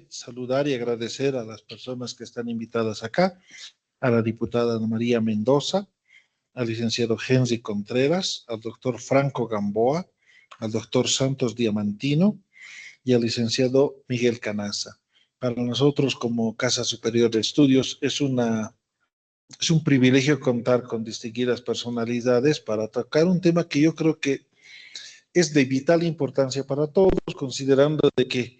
saludar y agradecer a las personas que están invitadas acá, a la diputada Ana María Mendoza, al licenciado Henry Contreras, al doctor Franco Gamboa, al doctor Santos Diamantino y al licenciado Miguel Canaza. Para nosotros como Casa Superior de Estudios es un privilegio contar con distinguidas personalidades para tocar un tema que yo creo que es de vital importancia para todos, considerando de que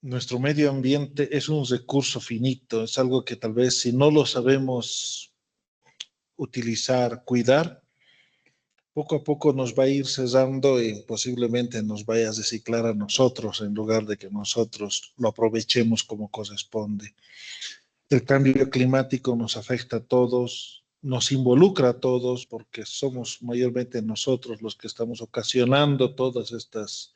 nuestro medio ambiente es un recurso finito, es algo que tal vez si no lo sabemos utilizar, cuidar, poco a poco nos va a ir cesando y posiblemente nos vaya a reciclar a nosotros en lugar de que nosotros lo aprovechemos como corresponde. El cambio climático nos afecta a todos, nos involucra a todos porque somos mayormente nosotros los que estamos ocasionando todas estas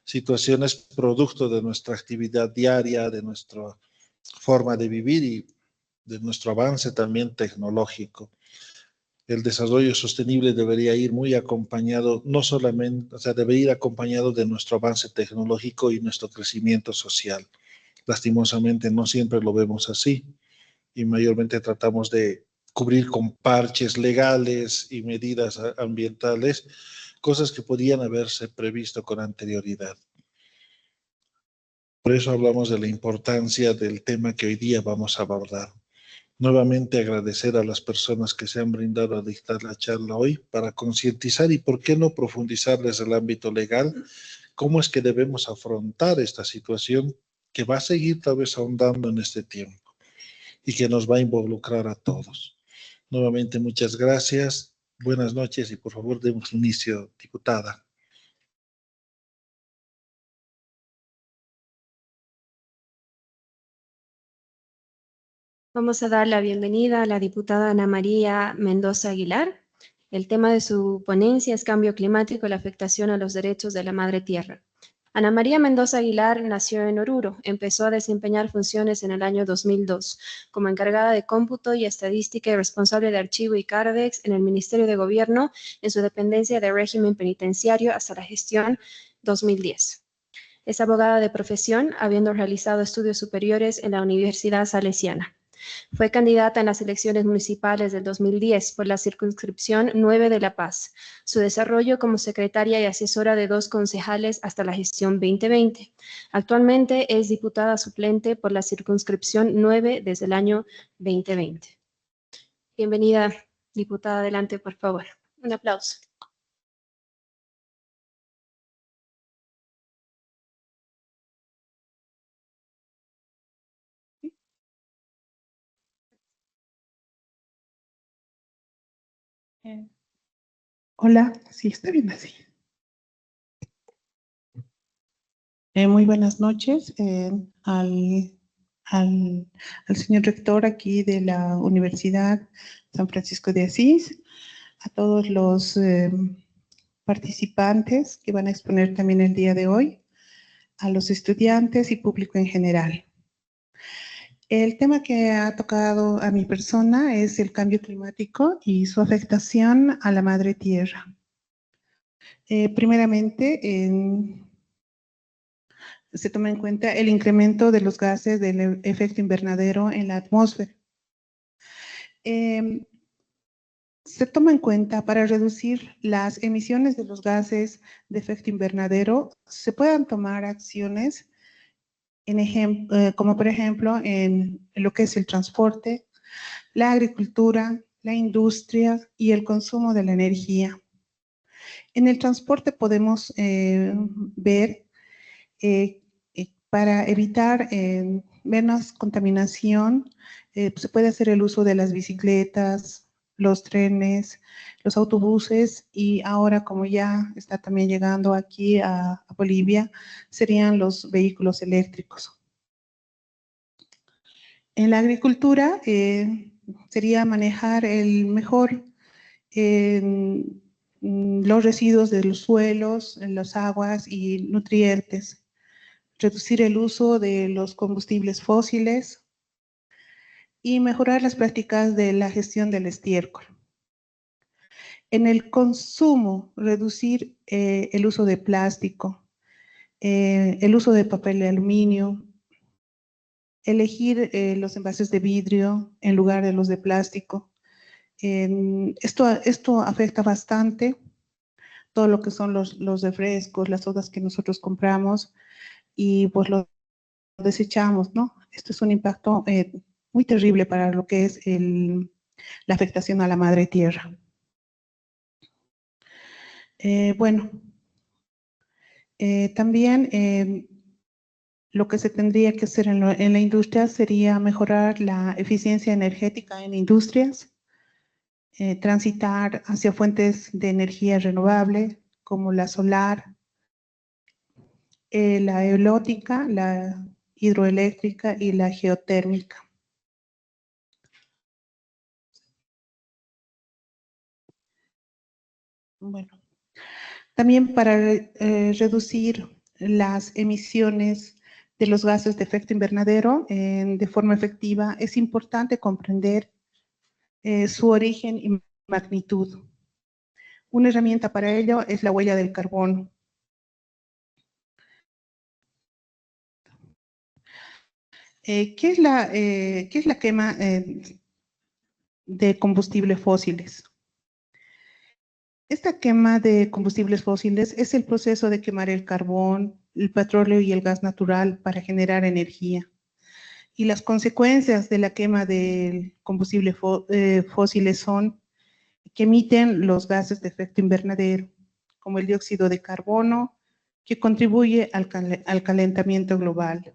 situaciones producto de nuestra actividad diaria, de nuestra forma de vivir y de nuestro avance también tecnológico. El desarrollo sostenible debería ir muy acompañado, no solamente, o sea, debería ir acompañado de nuestro avance tecnológico y nuestro crecimiento social. Lastimosamente no siempre lo vemos así y mayormente tratamos de cubrir con parches legales y medidas ambientales, cosas que podían haberse previsto con anterioridad. Por eso hablamos de la importancia del tema que hoy día vamos a abordar. Nuevamente agradecer a las personas que se han brindado a dictar la charla hoy para concientizar y por qué no profundizar desde el ámbito legal cómo es que debemos afrontar esta situación que va a seguir tal vez ahondando en este tiempo y que nos va a involucrar a todos. Nuevamente muchas gracias, buenas noches y por favor demos inicio, diputada. Vamos a dar la bienvenida a la diputada Ana María Mendoza Aguilar. El tema de su ponencia es Cambio Climático y la afectación a los derechos de la Madre Tierra. Ana María Mendoza Aguilar nació en Oruro. Empezó a desempeñar funciones en el año 2002 como encargada de cómputo y estadística y responsable de archivo y CARDEX en el Ministerio de Gobierno en su dependencia de régimen penitenciario hasta la gestión 2010. Es abogada de profesión, habiendo realizado estudios superiores en la Universidad Salesiana. Fue candidata en las elecciones municipales del 2010 por la circunscripción 9 de La Paz. Su desarrollo como secretaria y asesora de 2 concejales hasta la gestión 2020. Actualmente es diputada suplente por la circunscripción 9 desde el año 2020. Bienvenida, diputada. Adelante, por favor. Un aplauso. Hola, sí, está bien así. Muy buenas noches al señor rector aquí de la Universidad San Francisco de Asís, a todos los participantes que van a exponer también el día de hoy, a los estudiantes y público en general. El tema que ha tocado a mi persona es el cambio climático y su afectación a la madre tierra. Primeramente, se toma en cuenta el incremento de los gases del efecto invernadero en la atmósfera. Se toma en cuenta para reducir las emisiones de los gases de efecto invernadero, se puedan tomar acciones como por ejemplo en lo que es el transporte, la agricultura, la industria y el consumo de la energía. En el transporte podemos ver para evitar menos contaminación, se puede hacer el uso de las bicicletas, los trenes, los autobuses y ahora como ya está también llegando aquí a Bolivia, serían los vehículos eléctricos. En la agricultura sería manejar mejor los residuos de los suelos, las aguas y nutrientes. Reducir el uso de los combustibles fósiles y mejorar las prácticas de la gestión del estiércol. En el consumo, reducir el uso de plástico. el uso de papel de aluminio, elegir los envases de vidrio en lugar de los de plástico. Esto afecta bastante todo lo que son los refrescos, las sodas que nosotros compramos y pues lo desechamos, ¿no? Esto es un impacto muy terrible para lo que es la afectación a la madre tierra. Bueno, también lo que se tendría que hacer en la industria sería mejorar la eficiencia energética en industrias, transitar hacia fuentes de energía renovable como la solar, la eólica, la hidroeléctrica y la geotérmica. Bueno, también para reducir las emisiones de los gases de efecto invernadero de forma efectiva, es importante comprender su origen y magnitud. Una herramienta para ello es la huella del carbono. ¿Qué es la quema de combustibles fósiles? Esta quema de combustibles fósiles es el proceso de quemar el carbón, el petróleo y el gas natural para generar energía. Y las consecuencias de la quema de combustibles fósiles son que emiten los gases de efecto invernadero, como el dióxido de carbono, que contribuye al calentamiento global.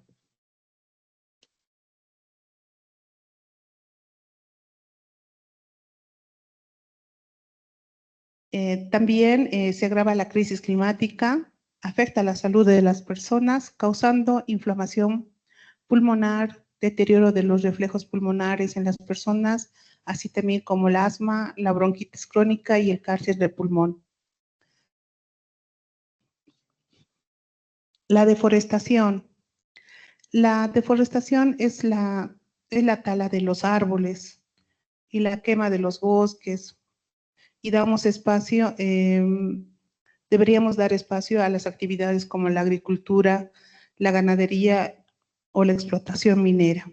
También se agrava la crisis climática, afecta la salud de las personas, causando inflamación pulmonar, deterioro de los reflejos pulmonares en las personas, así también como el asma, la bronquitis crónica y el cáncer de pulmón. La deforestación. La deforestación es la tala de los árboles y la quema de los bosques, y damos espacio, deberíamos dar espacio a las actividades como la agricultura, la ganadería o la explotación minera.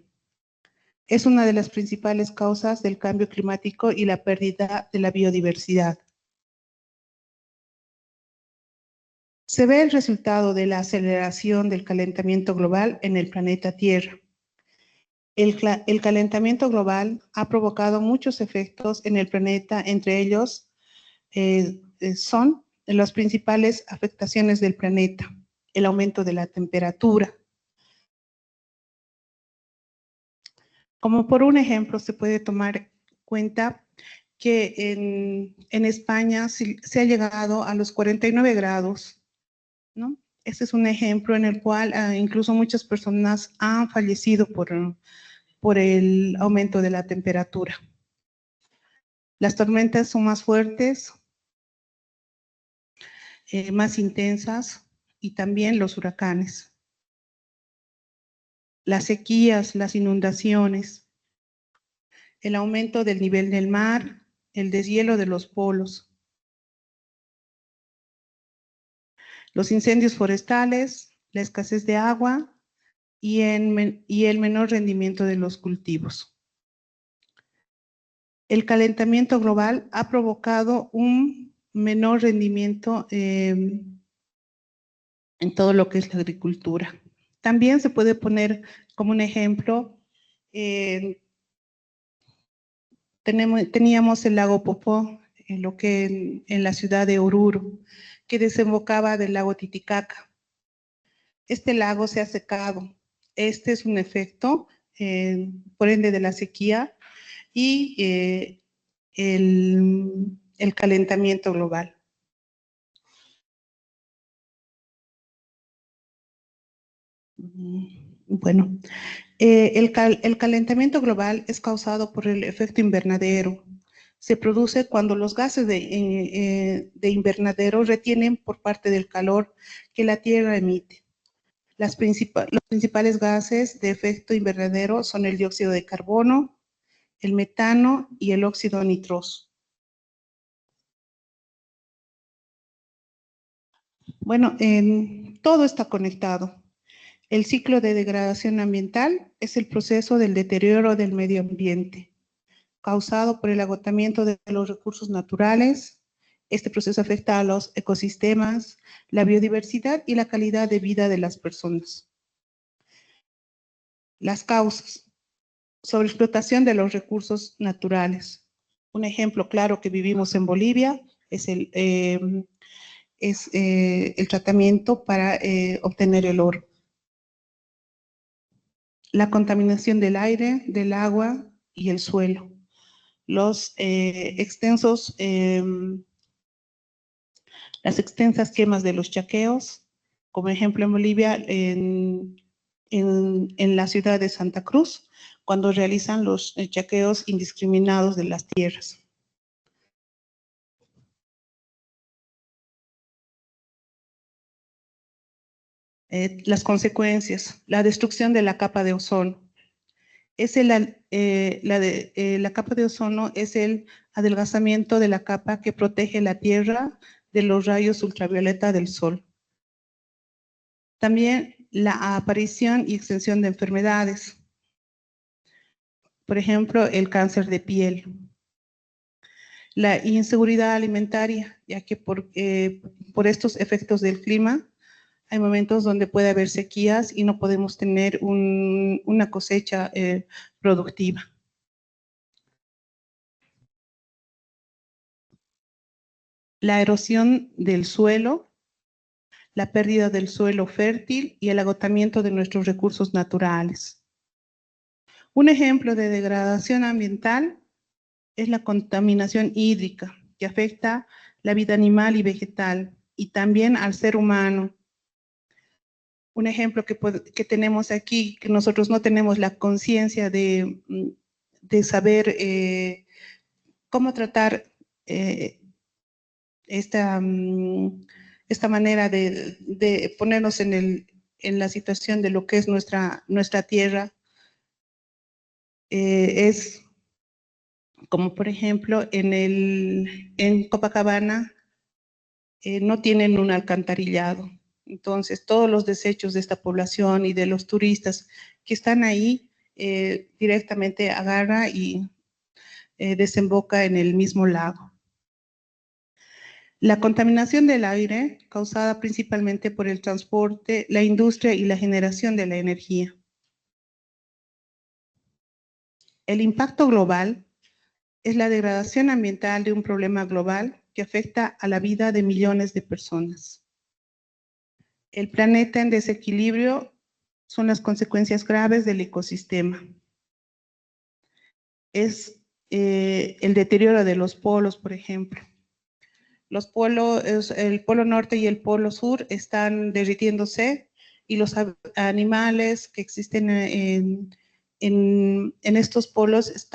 Es una de las principales causas del cambio climático y la pérdida de la biodiversidad. Se ve el resultado de la aceleración del calentamiento global en el planeta Tierra. El calentamiento global ha provocado muchos efectos en el planeta, entre ellos son las principales afectaciones del planeta: el aumento de la temperatura. Como por un ejemplo, se puede tomar cuenta que en España se ha llegado a los 49 grados, ¿no? Este es un ejemplo en el cual incluso muchas personas han fallecido por el aumento de la temperatura. Las tormentas son más fuertes, más intensas, y también los huracanes. Las sequías, las inundaciones, el aumento del nivel del mar, el deshielo de los polos, los incendios forestales, la escasez de agua y el menor rendimiento de los cultivos. El calentamiento global ha provocado un menor rendimiento en todo lo que es la agricultura. También se puede poner como un ejemplo, teníamos el lago Popó, en la ciudad de Oruro, que desembocaba del lago Titicaca. Este lago se ha secado. Este es un efecto, por ende, de la sequía y el calentamiento global. Bueno, el calentamiento global es causado por el efecto invernadero. Se produce cuando los gases de invernadero retienen por parte del calor que la Tierra emite. Los principales gases de efecto invernadero son el dióxido de carbono, el metano y el óxido nitroso. Bueno, todo está conectado. El ciclo de degradación ambiental es el proceso del deterioro del medio ambiente, causado por el agotamiento de los recursos naturales. Este proceso afecta a los ecosistemas, la biodiversidad y la calidad de vida de las personas. Las causas: sobreexplotación de los recursos naturales. Un ejemplo claro que vivimos en Bolivia es el tratamiento para obtener el oro. La contaminación del aire, del agua y el suelo. Las extensas quemas de los chaqueos, como ejemplo en Bolivia, en la ciudad de Santa Cruz, cuando realizan los chaqueos indiscriminados de las tierras. Las consecuencias: la destrucción de la capa de ozono. La capa de ozono es el adelgazamiento de la capa que protege la Tierra de los rayos ultravioleta del Sol. También la aparición y extensión de enfermedades. Por ejemplo, el cáncer de piel. La inseguridad alimentaria, ya que por estos efectos del clima, hay momentos donde puede haber sequías y no podemos tener una cosecha productiva. La erosión del suelo, la pérdida del suelo fértil y el agotamiento de nuestros recursos naturales. Un ejemplo de degradación ambiental es la contaminación hídrica, que afecta la vida animal y vegetal y también al ser humano. Un ejemplo que tenemos aquí, que nosotros no tenemos la conciencia de saber cómo tratar esta manera de ponernos en la situación de lo que es nuestra tierra, es como por ejemplo en Copacabana no tienen un alcantarillado. Entonces todos los desechos de esta población y de los turistas que están ahí directamente agarra y desemboca en el mismo lago. La contaminación del aire, causada principalmente por el transporte, la industria y la generación de la energía. El impacto global es la degradación ambiental de un problema global que afecta a la vida de millones de personas. El planeta en desequilibrio son las consecuencias graves del ecosistema. Es el deterioro de los polos, por ejemplo. El polo norte y el polo sur están derritiéndose y los animales que existen en estos polos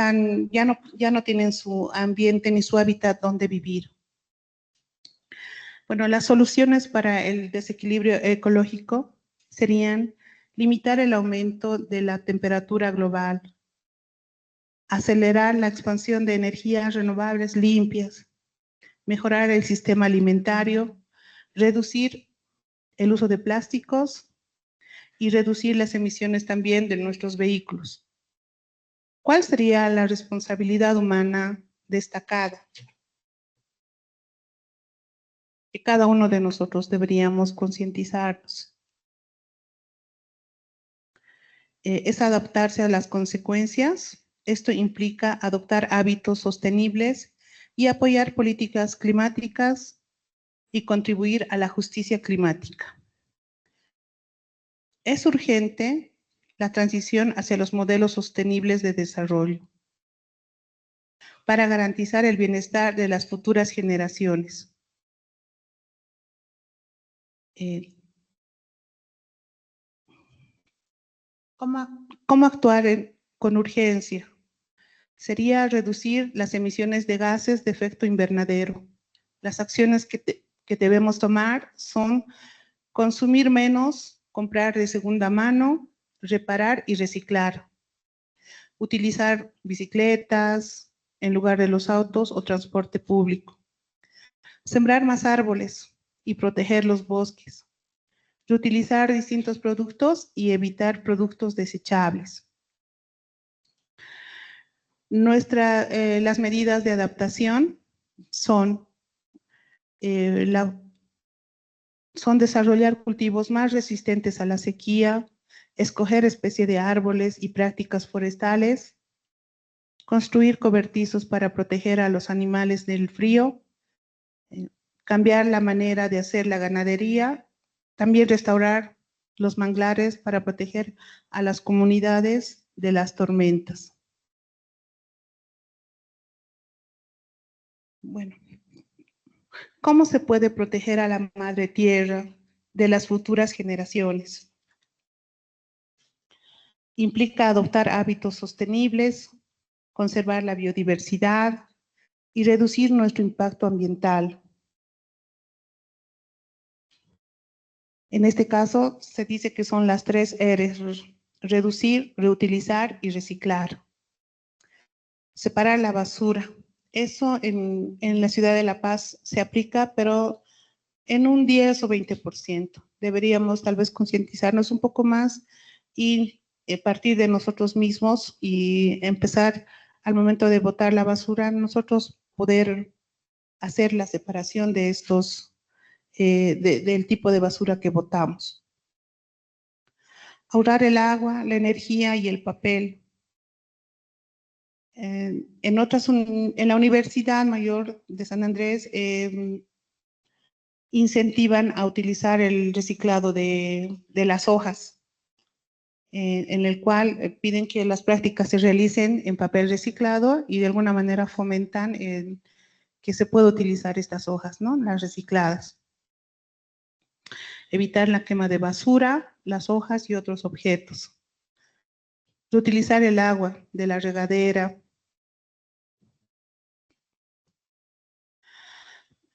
ya no tienen su ambiente ni su hábitat donde vivir. Bueno, las soluciones para el desequilibrio ecológico serían limitar el aumento de la temperatura global, acelerar la expansión de energías renovables limpias, mejorar el sistema alimentario, reducir el uso de plásticos y reducir las emisiones también de nuestros vehículos. ¿Cuál sería la responsabilidad humana destacada que cada uno de nosotros deberíamos concientizarnos? Es adaptarse a las consecuencias. Esto implica adoptar hábitos sostenibles y apoyar políticas climáticas y contribuir a la justicia climática. Es urgente la transición hacia los modelos sostenibles de desarrollo para garantizar el bienestar de las futuras generaciones. ¿Cómo actuar con urgencia? Sería reducir las emisiones de gases de efecto invernadero. Las acciones que debemos tomar son consumir menos, comprar de segunda mano, reparar y reciclar. Utilizar bicicletas en lugar de los autos o transporte público. Sembrar más árboles. y proteger los bosques, reutilizar distintos productos y evitar productos desechables. Las medidas de adaptación son desarrollar cultivos más resistentes a la sequía, escoger especie de árboles y prácticas forestales, construir cobertizos para proteger a los animales del frío, cambiar la manera de hacer la ganadería, también restaurar los manglares para proteger a las comunidades de las tormentas. Bueno, ¿cómo se puede proteger a la madre tierra de las futuras generaciones? Implica adoptar hábitos sostenibles, conservar la biodiversidad y reducir nuestro impacto ambiental. En este caso, se dice que son las 3 R's: reducir, reutilizar y reciclar. Separar la basura. Eso en la ciudad de La Paz se aplica, pero en un 10 o 20%. Deberíamos tal vez concientizarnos un poco más y partir de nosotros mismos y empezar al momento de botar la basura, nosotros poder hacer la separación de estos, del tipo de basura que botamos. Ahorrar el agua, la energía y el papel. En la Universidad Mayor de San Andrés incentivan a utilizar el reciclado de las hojas, en el cual piden que las prácticas se realicen en papel reciclado y de alguna manera fomentan que se pueda utilizar estas hojas, ¿no? Las recicladas. Evitar la quema de basura, las hojas y otros objetos. Reutilizar el agua de la regadera.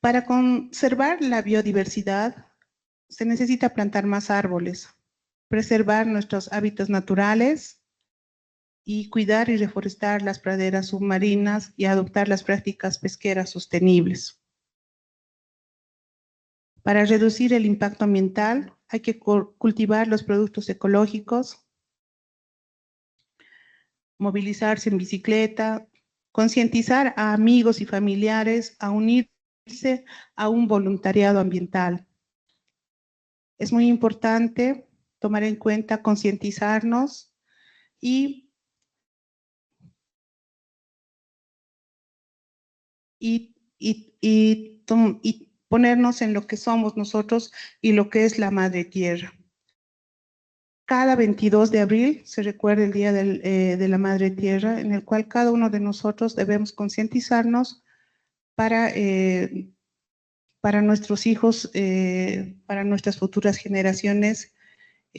Para conservar la biodiversidad, se necesita plantar más árboles, preservar nuestros hábitats naturales y cuidar y reforestar las praderas submarinas y adoptar las prácticas pesqueras sostenibles. Para reducir el impacto ambiental, hay que cultivar los productos ecológicos, movilizarse en bicicleta, concientizar a amigos y familiares a unirse a un voluntariado ambiental. Es muy importante tomar en cuenta, concientizarnos y ponernos en lo que somos nosotros y lo que es la Madre Tierra. Cada 22 de abril se recuerda el Día de la Madre Tierra, en el cual cada uno de nosotros debemos concientizarnos para nuestros hijos, para nuestras futuras generaciones,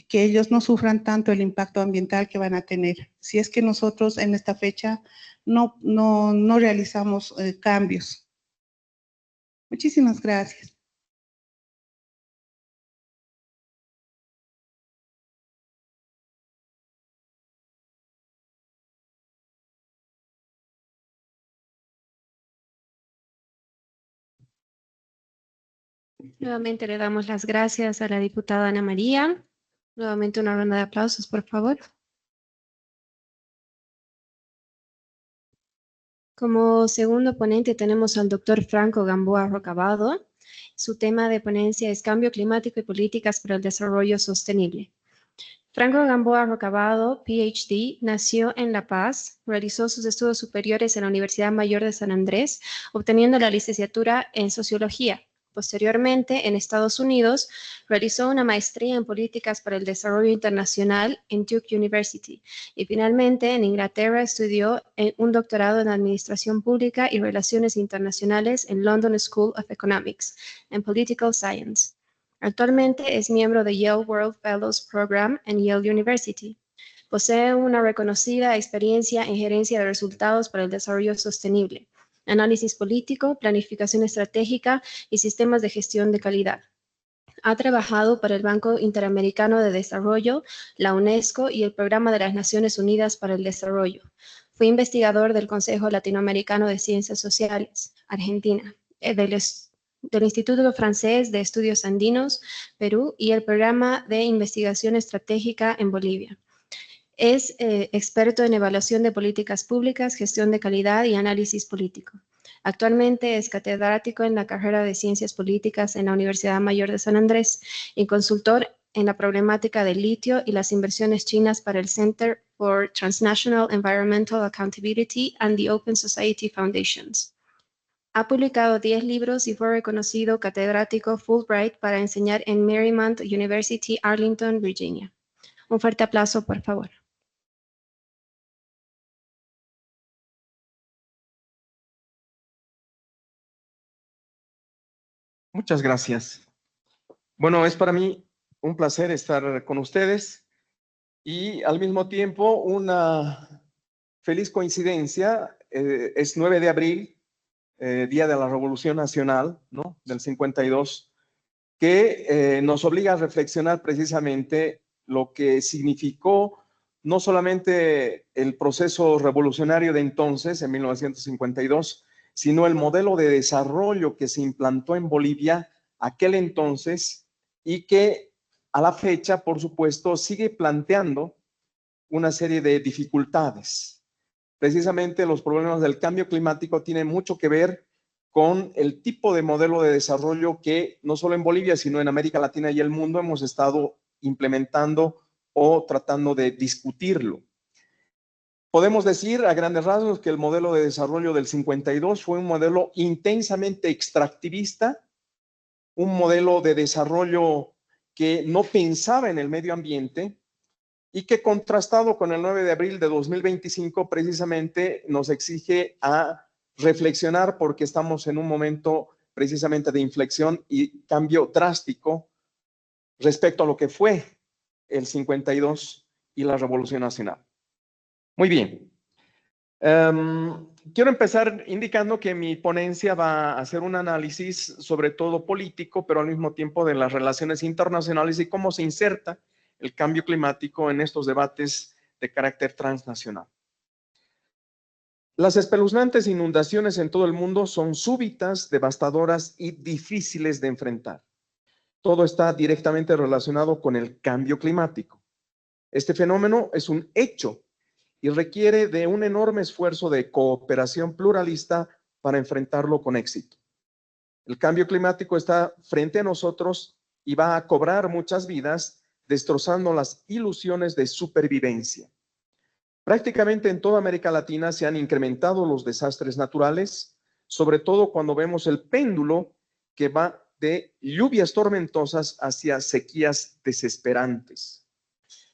que ellos no sufran tanto el impacto ambiental que van a tener. Si es que nosotros en esta fecha no realizamos cambios. Muchísimas gracias. Nuevamente le damos las gracias a la diputada Ana María. Nuevamente una ronda de aplausos, por favor. Como segundo ponente tenemos al doctor Franco Gamboa Rocabado. Su tema de ponencia es Cambio Climático y Políticas para el Desarrollo Sostenible. Franco Gamboa Rocabado, PhD, nació en La Paz, realizó sus estudios superiores en la Universidad Mayor de San Andrés, obteniendo la licenciatura en Sociología. Posteriormente, en Estados Unidos, realizó una maestría en Políticas para el Desarrollo Internacional en Duke University y finalmente en Inglaterra estudió un doctorado en Administración Pública y Relaciones Internacionales en London School of Economics and Political Science. Actualmente es miembro de Yale World Fellows Program en Yale University. Posee una reconocida experiencia en gerencia de resultados para el desarrollo sostenible, análisis político, planificación estratégica y sistemas de gestión de calidad. Ha trabajado para el Banco Interamericano de Desarrollo, la UNESCO y el Programa de las Naciones Unidas para el Desarrollo. Fue investigador del Consejo Latinoamericano de Ciencias Sociales, Argentina, del del Instituto Francés de Estudios Andinos, Perú, y el Programa de Investigación Estratégica en Bolivia. Es experto en evaluación de políticas públicas, gestión de calidad y análisis político. Actualmente es catedrático en la carrera de Ciencias Políticas en la Universidad Mayor de San Andrés y consultor en la problemática del litio y las inversiones chinas para el Center for Transnational Environmental Accountability and the Open Society Foundations. Ha publicado 10 libros y fue reconocido catedrático Fulbright para enseñar en Marymount University, Arlington, Virginia. Un fuerte aplauso, por favor. Muchas gracias. Bueno, es para mí un placer estar con ustedes y al mismo tiempo una feliz coincidencia. Es 9 de abril, Día de la Revolución Nacional, ¿no? Del 52, que nos obliga a reflexionar precisamente lo que significó no solamente el proceso revolucionario de entonces, en 1952, sino el modelo de desarrollo que se implantó en Bolivia aquel entonces y que a la fecha, por supuesto, sigue planteando una serie de dificultades. Precisamente los problemas del cambio climático tienen mucho que ver con el tipo de modelo de desarrollo que no solo en Bolivia, sino en América Latina y el mundo hemos estado implementando o tratando de discutirlo. Podemos decir a grandes rasgos que el modelo de desarrollo del 52 fue un modelo intensamente extractivista, un modelo de desarrollo que no pensaba en el medio ambiente y que contrastado con el 9 de abril de 2025 precisamente nos exige a reflexionar porque estamos en un momento precisamente de inflexión y cambio drástico respecto a lo que fue el 52 y la Revolución Nacional. Muy bien. Quiero empezar indicando que mi ponencia va a hacer un análisis sobre todo político, pero al mismo tiempo de las relaciones internacionales y cómo se inserta el cambio climático en estos debates de carácter transnacional. Las espeluznantes inundaciones en todo el mundo son súbitas, devastadoras y difíciles de enfrentar. Todo está directamente relacionado con el cambio climático. Este fenómeno es un hecho y requiere de un enorme esfuerzo de cooperación pluralista para enfrentarlo con éxito. El cambio climático está frente a nosotros y va a cobrar muchas vidas, destrozando las ilusiones de supervivencia. Prácticamente en toda América Latina se han incrementado los desastres naturales, sobre todo cuando vemos el péndulo que va de lluvias tormentosas hacia sequías desesperantes.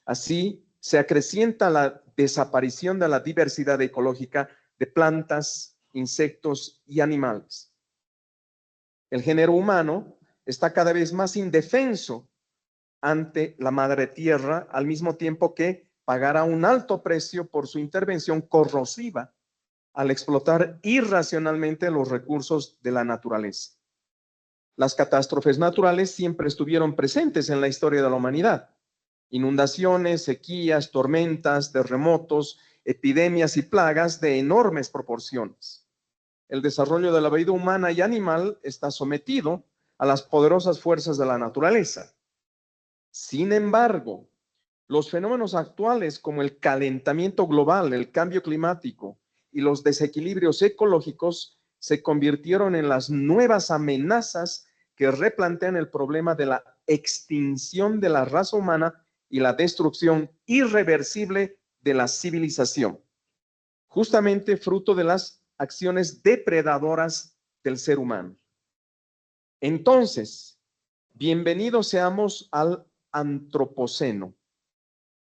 Así, se acrecienta la desaparición de la diversidad ecológica de plantas, insectos y animales. El género humano está cada vez más indefenso ante la madre tierra, al mismo tiempo que pagará un alto precio por su intervención corrosiva al explotar irracionalmente los recursos de la naturaleza. Las catástrofes naturales siempre estuvieron presentes en la historia de la humanidad. Inundaciones, sequías, tormentas, terremotos, epidemias y plagas de enormes proporciones. El desarrollo de la vida humana y animal está sometido a las poderosas fuerzas de la naturaleza. Sin embargo, los fenómenos actuales como el calentamiento global, el cambio climático y los desequilibrios ecológicos se convirtieron en las nuevas amenazas que replantean el problema de la extinción de la raza humana y la destrucción irreversible de la civilización, justamente fruto de las acciones depredadoras del ser humano. Entonces, bienvenidos seamos al Antropoceno.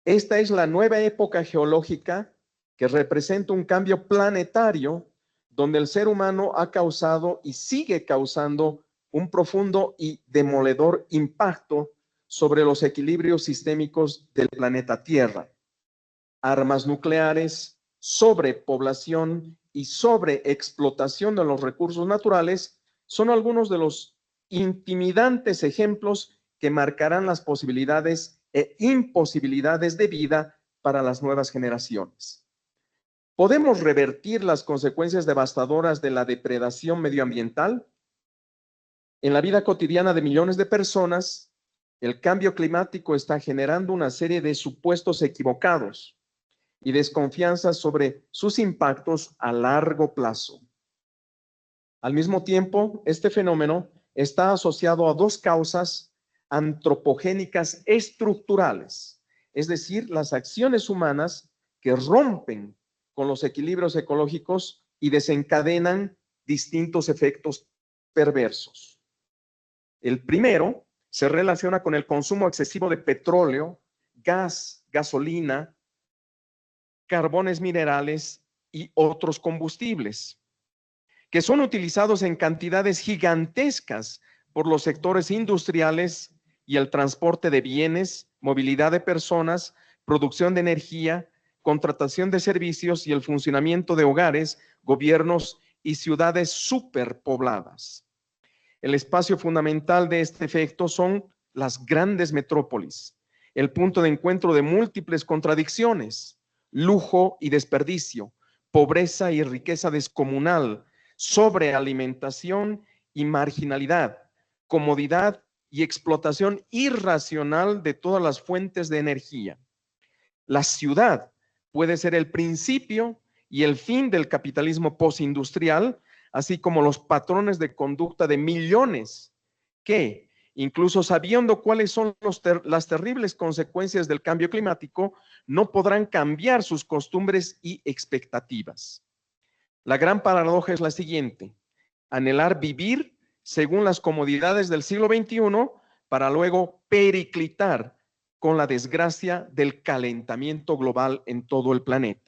Esta es la nueva época geológica que representa un cambio planetario donde el ser humano ha causado y sigue causando un profundo y demoledor impacto sobre los equilibrios sistémicos del planeta Tierra. Armas nucleares, sobrepoblación y sobreexplotación de los recursos naturales son algunos de los intimidantes ejemplos que marcarán las posibilidades e imposibilidades de vida para las nuevas generaciones. ¿Podemos revertir las consecuencias devastadoras de la depredación medioambiental? En la vida cotidiana de millones de personas, el cambio climático está generando una serie de supuestos equivocados y desconfianza sobre sus impactos a largo plazo. Al mismo tiempo, este fenómeno está asociado a dos causas antropogénicas estructurales, es decir, las acciones humanas que rompen con los equilibrios ecológicos y desencadenan distintos efectos perversos. El primero se relaciona con el consumo excesivo de petróleo, gas, gasolina, carbones minerales y otros combustibles, que son utilizados en cantidades gigantescas por los sectores industriales y el transporte de bienes, movilidad de personas, producción de energía, contratación de servicios y el funcionamiento de hogares, gobiernos y ciudades superpobladas. El espacio fundamental de este efecto son las grandes metrópolis, el punto de encuentro de múltiples contradicciones, lujo y desperdicio, pobreza y riqueza descomunal, sobrealimentación y marginalidad, comodidad y explotación irracional de todas las fuentes de energía. La ciudad puede ser el principio y el fin del capitalismo postindustrial, así como los patrones de conducta de millones que, incluso sabiendo cuáles son las terribles consecuencias del cambio climático, no podrán cambiar sus costumbres y expectativas. La gran paradoja es la siguiente: anhelar vivir según las comodidades del siglo XXI para luego periclitar con la desgracia del calentamiento global en todo el planeta.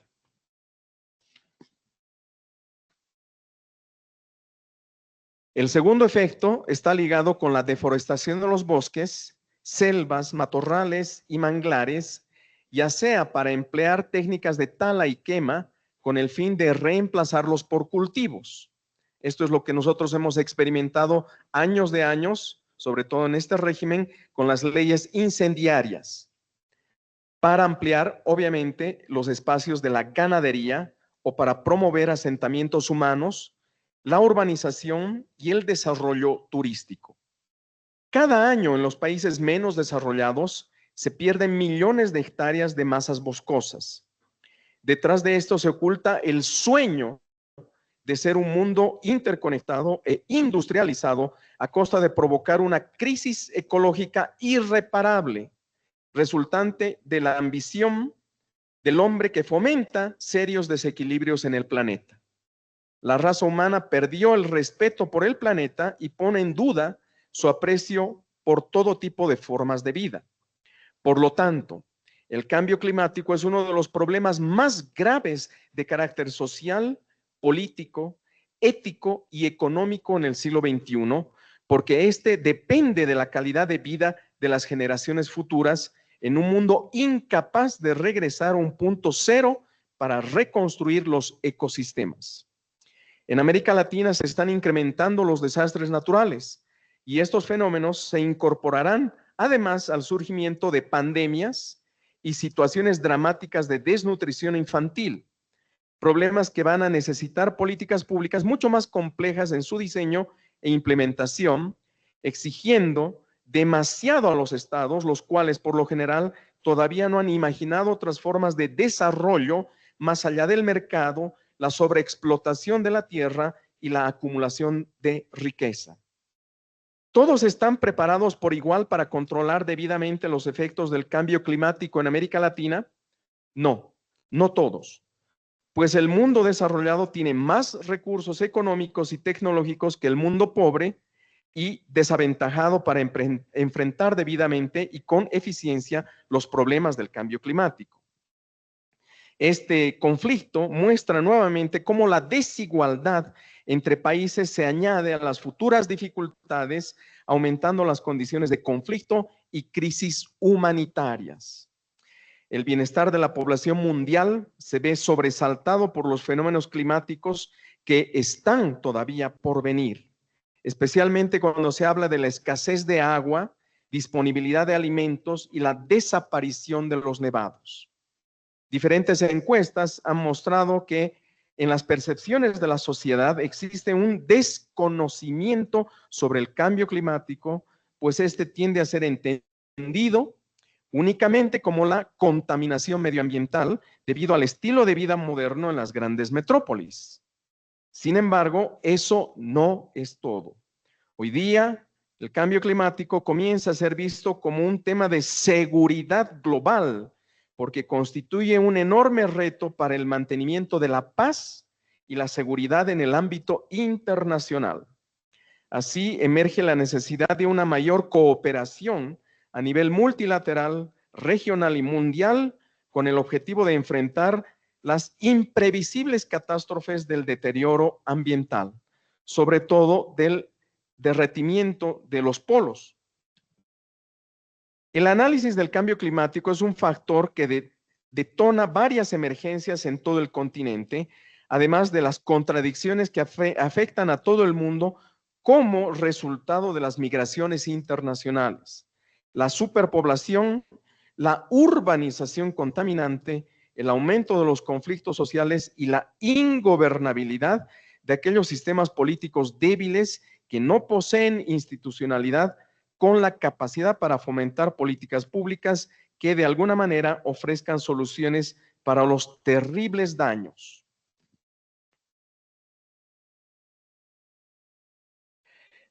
El segundo efecto está ligado con la deforestación de los bosques, selvas, matorrales y manglares, ya sea para emplear técnicas de tala y quema con el fin de reemplazarlos por cultivos. Esto es lo que nosotros hemos experimentado años de años, sobre todo en este régimen, con las leyes incendiarias, para ampliar, obviamente, los espacios de la ganadería o para promover asentamientos humanos, la urbanización y el desarrollo turístico. Cada año en los países menos desarrollados se pierden millones de hectáreas de masas boscosas. Detrás de esto se oculta el sueño de ser un mundo interconectado e industrializado a costa de provocar una crisis ecológica irreparable, resultante de la ambición del hombre que fomenta serios desequilibrios en el planeta. La raza humana perdió el respeto por el planeta y pone en duda su aprecio por todo tipo de formas de vida. Por lo tanto, el cambio climático es uno de los problemas más graves de carácter social, político, ético y económico en el siglo XXI, porque este depende de la calidad de vida de las generaciones futuras en un mundo incapaz de regresar a un punto cero para reconstruir los ecosistemas. En América Latina se están incrementando los desastres naturales y estos fenómenos se incorporarán además al surgimiento de pandemias y situaciones dramáticas de desnutrición infantil, problemas que van a necesitar políticas públicas mucho más complejas en su diseño e implementación, exigiendo demasiado a los estados, los cuales por lo general todavía no han imaginado otras formas de desarrollo más allá del mercado, la sobreexplotación de la tierra y la acumulación de riqueza. ¿Todos están preparados por igual para controlar debidamente los efectos del cambio climático en América Latina? No, no todos, pues el mundo desarrollado tiene más recursos económicos y tecnológicos que el mundo pobre y desaventajado para enfrentar debidamente y con eficiencia los problemas del cambio climático. Este conflicto muestra nuevamente cómo la desigualdad entre países se añade a las futuras dificultades, aumentando las condiciones de conflicto y crisis humanitarias. El bienestar de la población mundial se ve sobresaltado por los fenómenos climáticos que están todavía por venir, especialmente cuando se habla de la escasez de agua, disponibilidad de alimentos y la desaparición de los nevados. Diferentes encuestas han mostrado que En las percepciones de la sociedad existe un desconocimiento sobre el cambio climático, pues este tiende a ser entendido únicamente como la contaminación medioambiental debido al estilo de vida moderno en las grandes metrópolis. Sin embargo, eso no es todo. Hoy día, el cambio climático comienza a ser visto como un tema de seguridad global, porque constituye un enorme reto para el mantenimiento de la paz y la seguridad en el ámbito internacional. Así emerge la necesidad de una mayor cooperación a nivel multilateral, regional y mundial, con el objetivo de enfrentar las imprevisibles catástrofes del deterioro ambiental, sobre todo del derretimiento de los polos. El análisis del cambio climático es un factor que detona varias emergencias en todo el continente, además de las contradicciones que afectan a todo el mundo como resultado de las migraciones internacionales, la superpoblación, la urbanización contaminante, el aumento de los conflictos sociales y la ingobernabilidad de aquellos sistemas políticos débiles que no poseen institucionalidad con la capacidad para fomentar políticas públicas que de alguna manera ofrezcan soluciones para los terribles daños.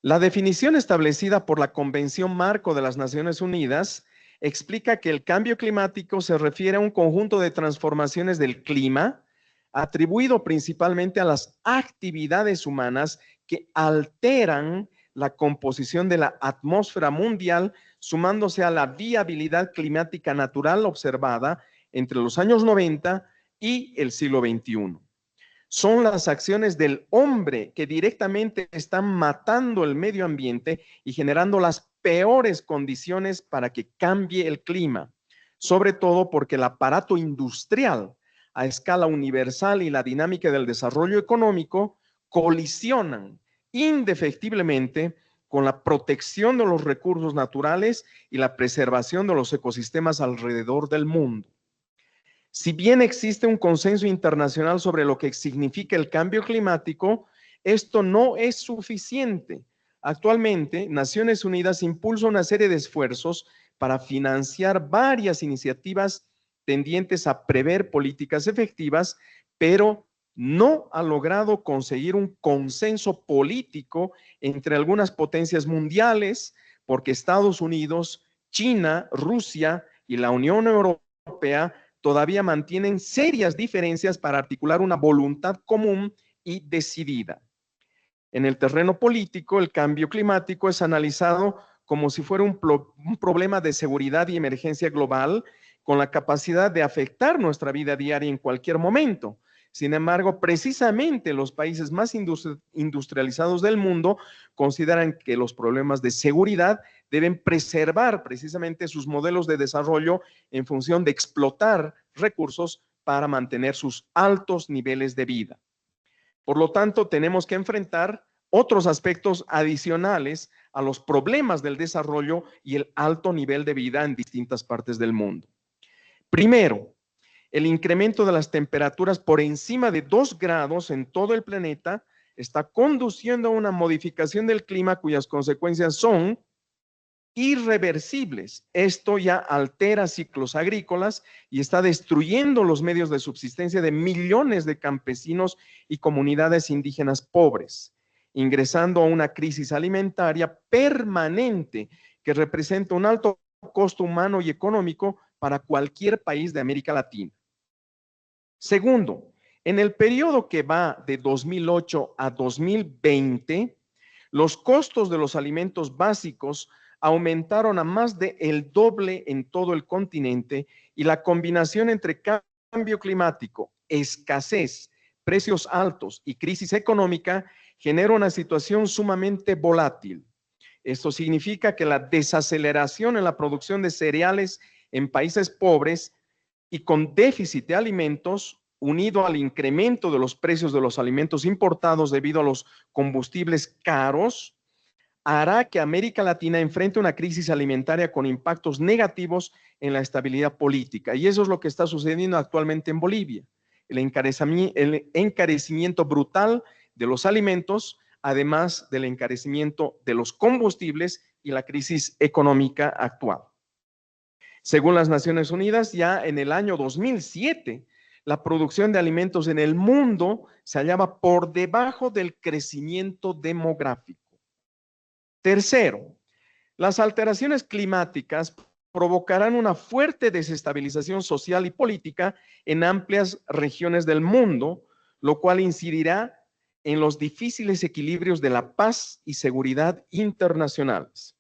La definición establecida por la Convención Marco de las Naciones Unidas explica que el cambio climático se refiere a un conjunto de transformaciones del clima atribuido principalmente a las actividades humanas que alteran la composición de la atmósfera mundial, sumándose a la viabilidad climática natural observada entre los años 90 y el siglo XXI. Son las acciones del hombre que directamente están matando el medio ambiente y generando las peores condiciones para que cambie el clima, sobre todo porque el aparato industrial a escala universal y la dinámica del desarrollo económico colisionan indefectiblemente con la protección de los recursos naturales y la preservación de los ecosistemas alrededor del mundo. Si bien existe un consenso internacional sobre lo que significa el cambio climático, esto no es suficiente. Actualmente, Naciones Unidas impulsa una serie de esfuerzos para financiar varias iniciativas tendientes a prever políticas efectivas, pero no ha logrado conseguir un consenso político entre algunas potencias mundiales, porque Estados Unidos, China, Rusia y la Unión Europea todavía mantienen serias diferencias para articular una voluntad común y decidida. En el terreno político, el cambio climático es analizado como si fuera un problema de seguridad y emergencia global con la capacidad de afectar nuestra vida diaria en cualquier momento. Sin embargo, precisamente los países más industrializados del mundo consideran que los problemas de seguridad deben preservar precisamente sus modelos de desarrollo en función de explotar recursos para mantener sus altos niveles de vida. Por lo tanto, tenemos que enfrentar otros aspectos adicionales a los problemas del desarrollo y el alto nivel de vida en distintas partes del mundo. Primero, el incremento de las temperaturas por encima de 2 grados en todo el planeta está conduciendo a una modificación del clima cuyas consecuencias son irreversibles. Esto ya altera ciclos agrícolas y está destruyendo los medios de subsistencia de millones de campesinos y comunidades indígenas pobres, ingresando a una crisis alimentaria permanente que representa un alto costo humano y económico para cualquier país de América Latina. Segundo, en el periodo que va de 2008 a 2020, los costos de los alimentos básicos aumentaron a más del doble en todo el continente y la combinación entre cambio climático, escasez, precios altos y crisis económica genera una situación sumamente volátil. Esto significa que la desaceleración en la producción de cereales en países pobres y con déficit de alimentos, unido al incremento de los precios de los alimentos importados debido a los combustibles caros, hará que América Latina enfrente una crisis alimentaria con impactos negativos en la estabilidad política. Y eso es lo que está sucediendo actualmente en Bolivia. el encarecimiento brutal de los alimentos, además del encarecimiento de los combustibles y la crisis económica actual. Según las Naciones Unidas, ya en el año 2007, la producción de alimentos en el mundo se hallaba por debajo del crecimiento demográfico. Tercero, las alteraciones climáticas provocarán una fuerte desestabilización social y política en amplias regiones del mundo, lo cual incidirá en los difíciles equilibrios de la paz y seguridad internacionales.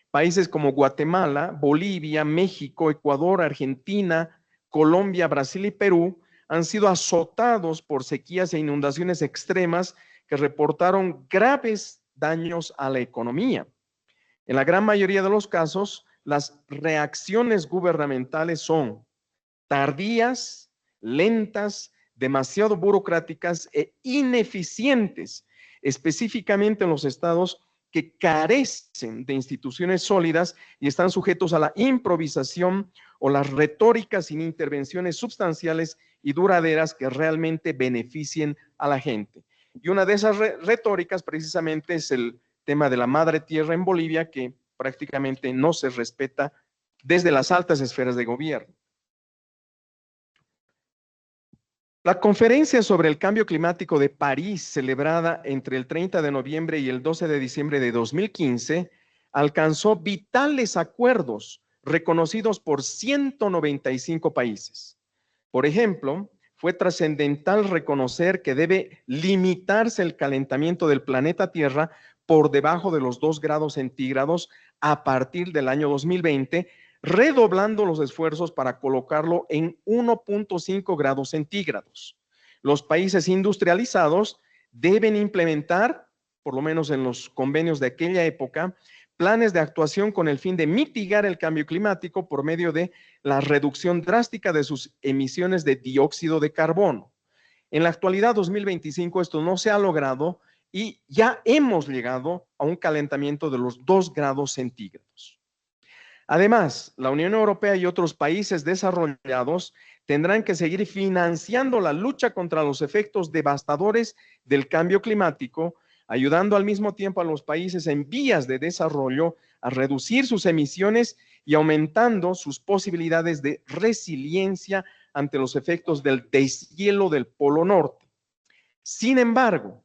Países como Guatemala, Bolivia, México, Ecuador, Argentina, Colombia, Brasil y Perú han sido azotados por sequías e inundaciones extremas que reportaron graves daños a la economía. En la gran mayoría de los casos, las reacciones gubernamentales son tardías, lentas, demasiado burocráticas e ineficientes, específicamente en los estados que carecen de instituciones sólidas y están sujetos a la improvisación o las retóricas sin intervenciones sustanciales y duraderas que realmente beneficien a la gente. Y una de esas retóricas precisamente es el tema de la madre tierra en Bolivia, que prácticamente no se respeta desde las altas esferas de gobierno. La conferencia sobre el cambio climático de París, celebrada entre el 30 de noviembre y el 12 de diciembre de 2015, alcanzó vitales acuerdos reconocidos por 195 países. Por ejemplo, fue trascendental reconocer que debe limitarse el calentamiento del planeta Tierra por debajo de los 2 grados centígrados a partir del año 2020, redoblando los esfuerzos para colocarlo en 1.5 grados centígrados. Los países industrializados deben implementar, por lo menos en los convenios de aquella época, planes de actuación con el fin de mitigar el cambio climático por medio de la reducción drástica de sus emisiones de dióxido de carbono. En la actualidad, 2025, esto no se ha logrado y ya hemos llegado a un calentamiento de los 2 grados centígrados. Además, la Unión Europea y otros países desarrollados tendrán que seguir financiando la lucha contra los efectos devastadores del cambio climático, ayudando al mismo tiempo a los países en vías de desarrollo a reducir sus emisiones y aumentando sus posibilidades de resiliencia ante los efectos del deshielo del Polo Norte. Sin embargo,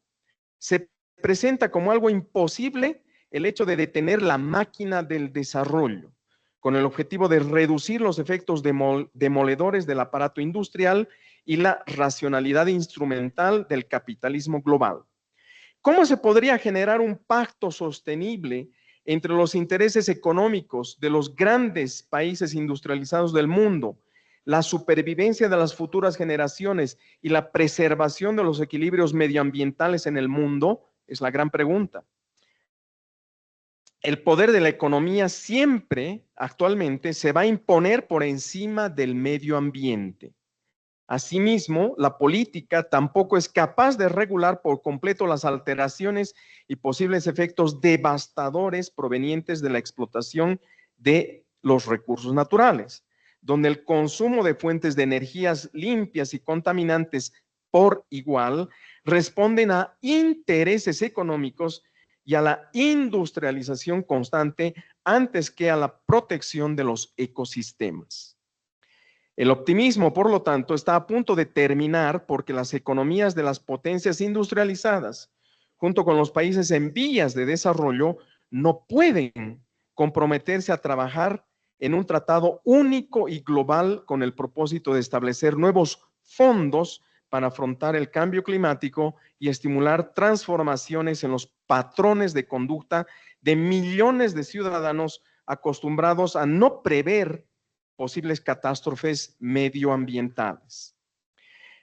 se presenta como algo imposible el hecho de detener la máquina del desarrollo, con el objetivo de reducir los efectos demoledores del aparato industrial y la racionalidad instrumental del capitalismo global. ¿Cómo se podría generar un pacto sostenible entre los intereses económicos de los grandes países industrializados del mundo, la supervivencia de las futuras generaciones y la preservación de los equilibrios medioambientales en el mundo? Es la gran pregunta. El poder de la economía siempre, actualmente, se va a imponer por encima del medio ambiente. Asimismo, la política tampoco es capaz de regular por completo las alteraciones y posibles efectos devastadores provenientes de la explotación de los recursos naturales, donde el consumo de fuentes de energías limpias y contaminantes por igual responden a intereses económicos y a la industrialización constante antes que a la protección de los ecosistemas. El optimismo, por lo tanto, está a punto de terminar porque las economías de las potencias industrializadas, junto con los países en vías de desarrollo, no pueden comprometerse a trabajar en un tratado único y global con el propósito de establecer nuevos fondos para afrontar el cambio climático y estimular transformaciones en los patrones de conducta de millones de ciudadanos acostumbrados a no prever posibles catástrofes medioambientales.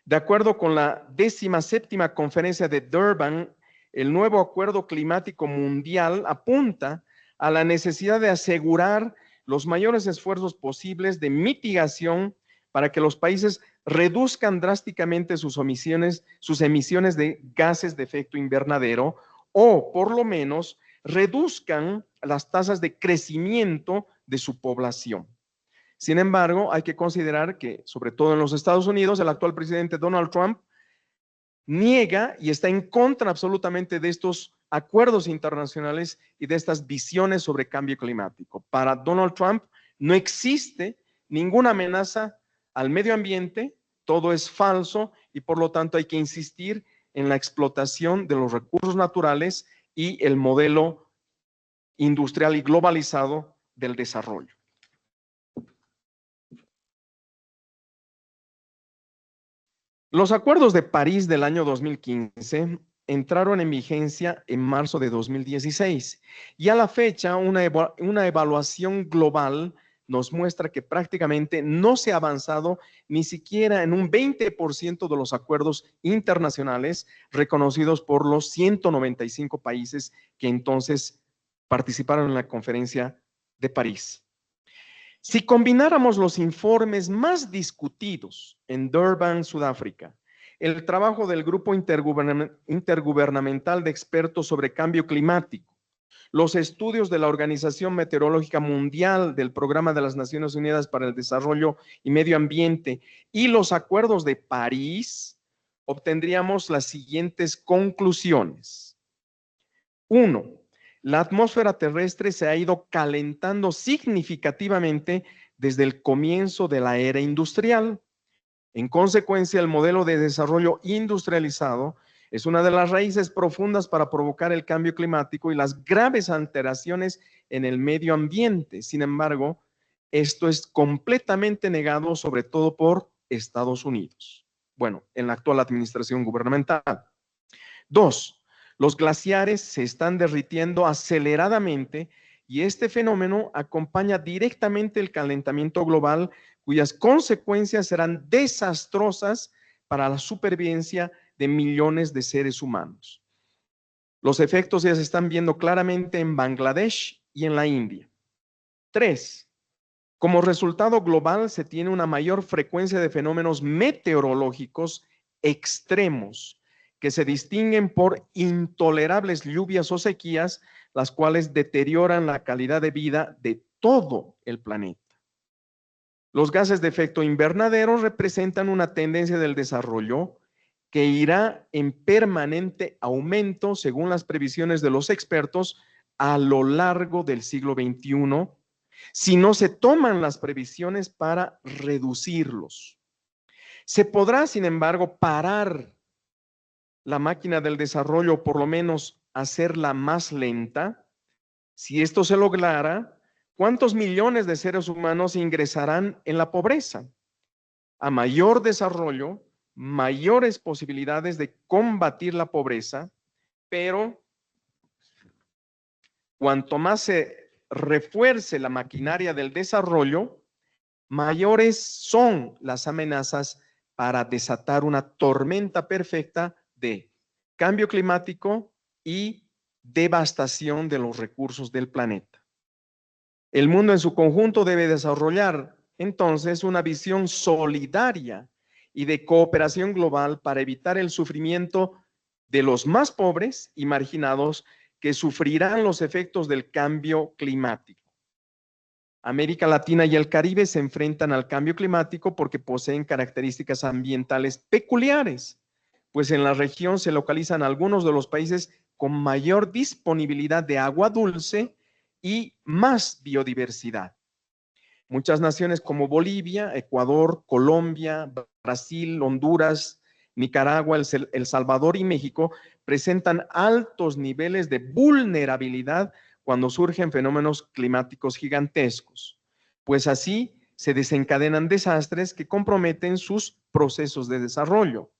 De acuerdo con la 17ª conferencia de Durban, el nuevo acuerdo climático mundial apunta a la necesidad de asegurar los mayores esfuerzos posibles de mitigación para que los países reduzcan drásticamente sus emisiones de gases de efecto invernadero o, por lo menos, reduzcan las tasas de crecimiento de su población. Sin embargo, hay que considerar que, sobre todo en los Estados Unidos, el actual presidente Donald Trump niega y está en contra absolutamente de estos acuerdos internacionales y de estas visiones sobre cambio climático. Para Donald Trump no existe ninguna amenaza al medio ambiente, todo es falso y por lo tanto hay que insistir en la explotación de los recursos naturales y el modelo industrial y globalizado del desarrollo. Los acuerdos de París del año 2015 entraron en vigencia en marzo de 2016 y a la fecha una evaluación global nos muestra que prácticamente no se ha avanzado ni siquiera en un 20% de los acuerdos internacionales reconocidos por los 195 países que entonces participaron en la conferencia de París. Si combináramos los informes más discutidos en Durban, Sudáfrica, el trabajo del Grupo Intergubernamental de Expertos sobre Cambio Climático, los estudios de la Organización Meteorológica Mundial, del Programa de las Naciones Unidas para el Desarrollo y Medio Ambiente y los acuerdos de París, obtendríamos las siguientes conclusiones. 1. La atmósfera terrestre se ha ido calentando significativamente desde el comienzo de la era industrial. En consecuencia, el modelo de desarrollo industrializado es una de las raíces profundas para provocar el cambio climático y las graves alteraciones en el medio ambiente. Sin embargo, esto es completamente negado, sobre todo por Estados Unidos. Bueno, en la actual administración gubernamental. 2. Los glaciares se están derritiendo aceleradamente y este fenómeno acompaña directamente el calentamiento global, cuyas consecuencias serán desastrosas para la supervivencia de millones de seres humanos. Los efectos ya se están viendo claramente en Bangladesh y en la India. 3. Como resultado global se tiene una mayor frecuencia de fenómenos meteorológicos extremos que se distinguen por intolerables lluvias o sequías, las cuales deterioran la calidad de vida de todo el planeta. Los gases de efecto invernadero representan una tendencia del desarrollo que irá en permanente aumento, según las previsiones de los expertos, a lo largo del siglo XXI, si no se toman las previsiones para reducirlos. Se podrá, sin embargo, parar la máquina del desarrollo, o por lo menos hacerla más lenta. Si esto se lograra, ¿cuántos millones de seres humanos ingresarán en la pobreza? A mayor desarrollo, mayores posibilidades de combatir la pobreza, pero cuanto más se refuerce la maquinaria del desarrollo, mayores son las amenazas para desatar una tormenta perfecta de cambio climático y devastación de los recursos del planeta. El mundo en su conjunto debe desarrollar entonces una visión solidaria y de cooperación global para evitar el sufrimiento de los más pobres y marginados que sufrirán los efectos del cambio climático. América Latina y el Caribe se enfrentan al cambio climático porque poseen características ambientales peculiares, pues en la región se localizan algunos de los países con mayor disponibilidad de agua dulce y más biodiversidad. Muchas naciones como Bolivia, Ecuador, Colombia, Brasil, Honduras, Nicaragua, El Salvador y México presentan altos niveles de vulnerabilidad cuando surgen fenómenos climáticos gigantescos, pues así se desencadenan desastres que comprometen sus procesos de desarrollo.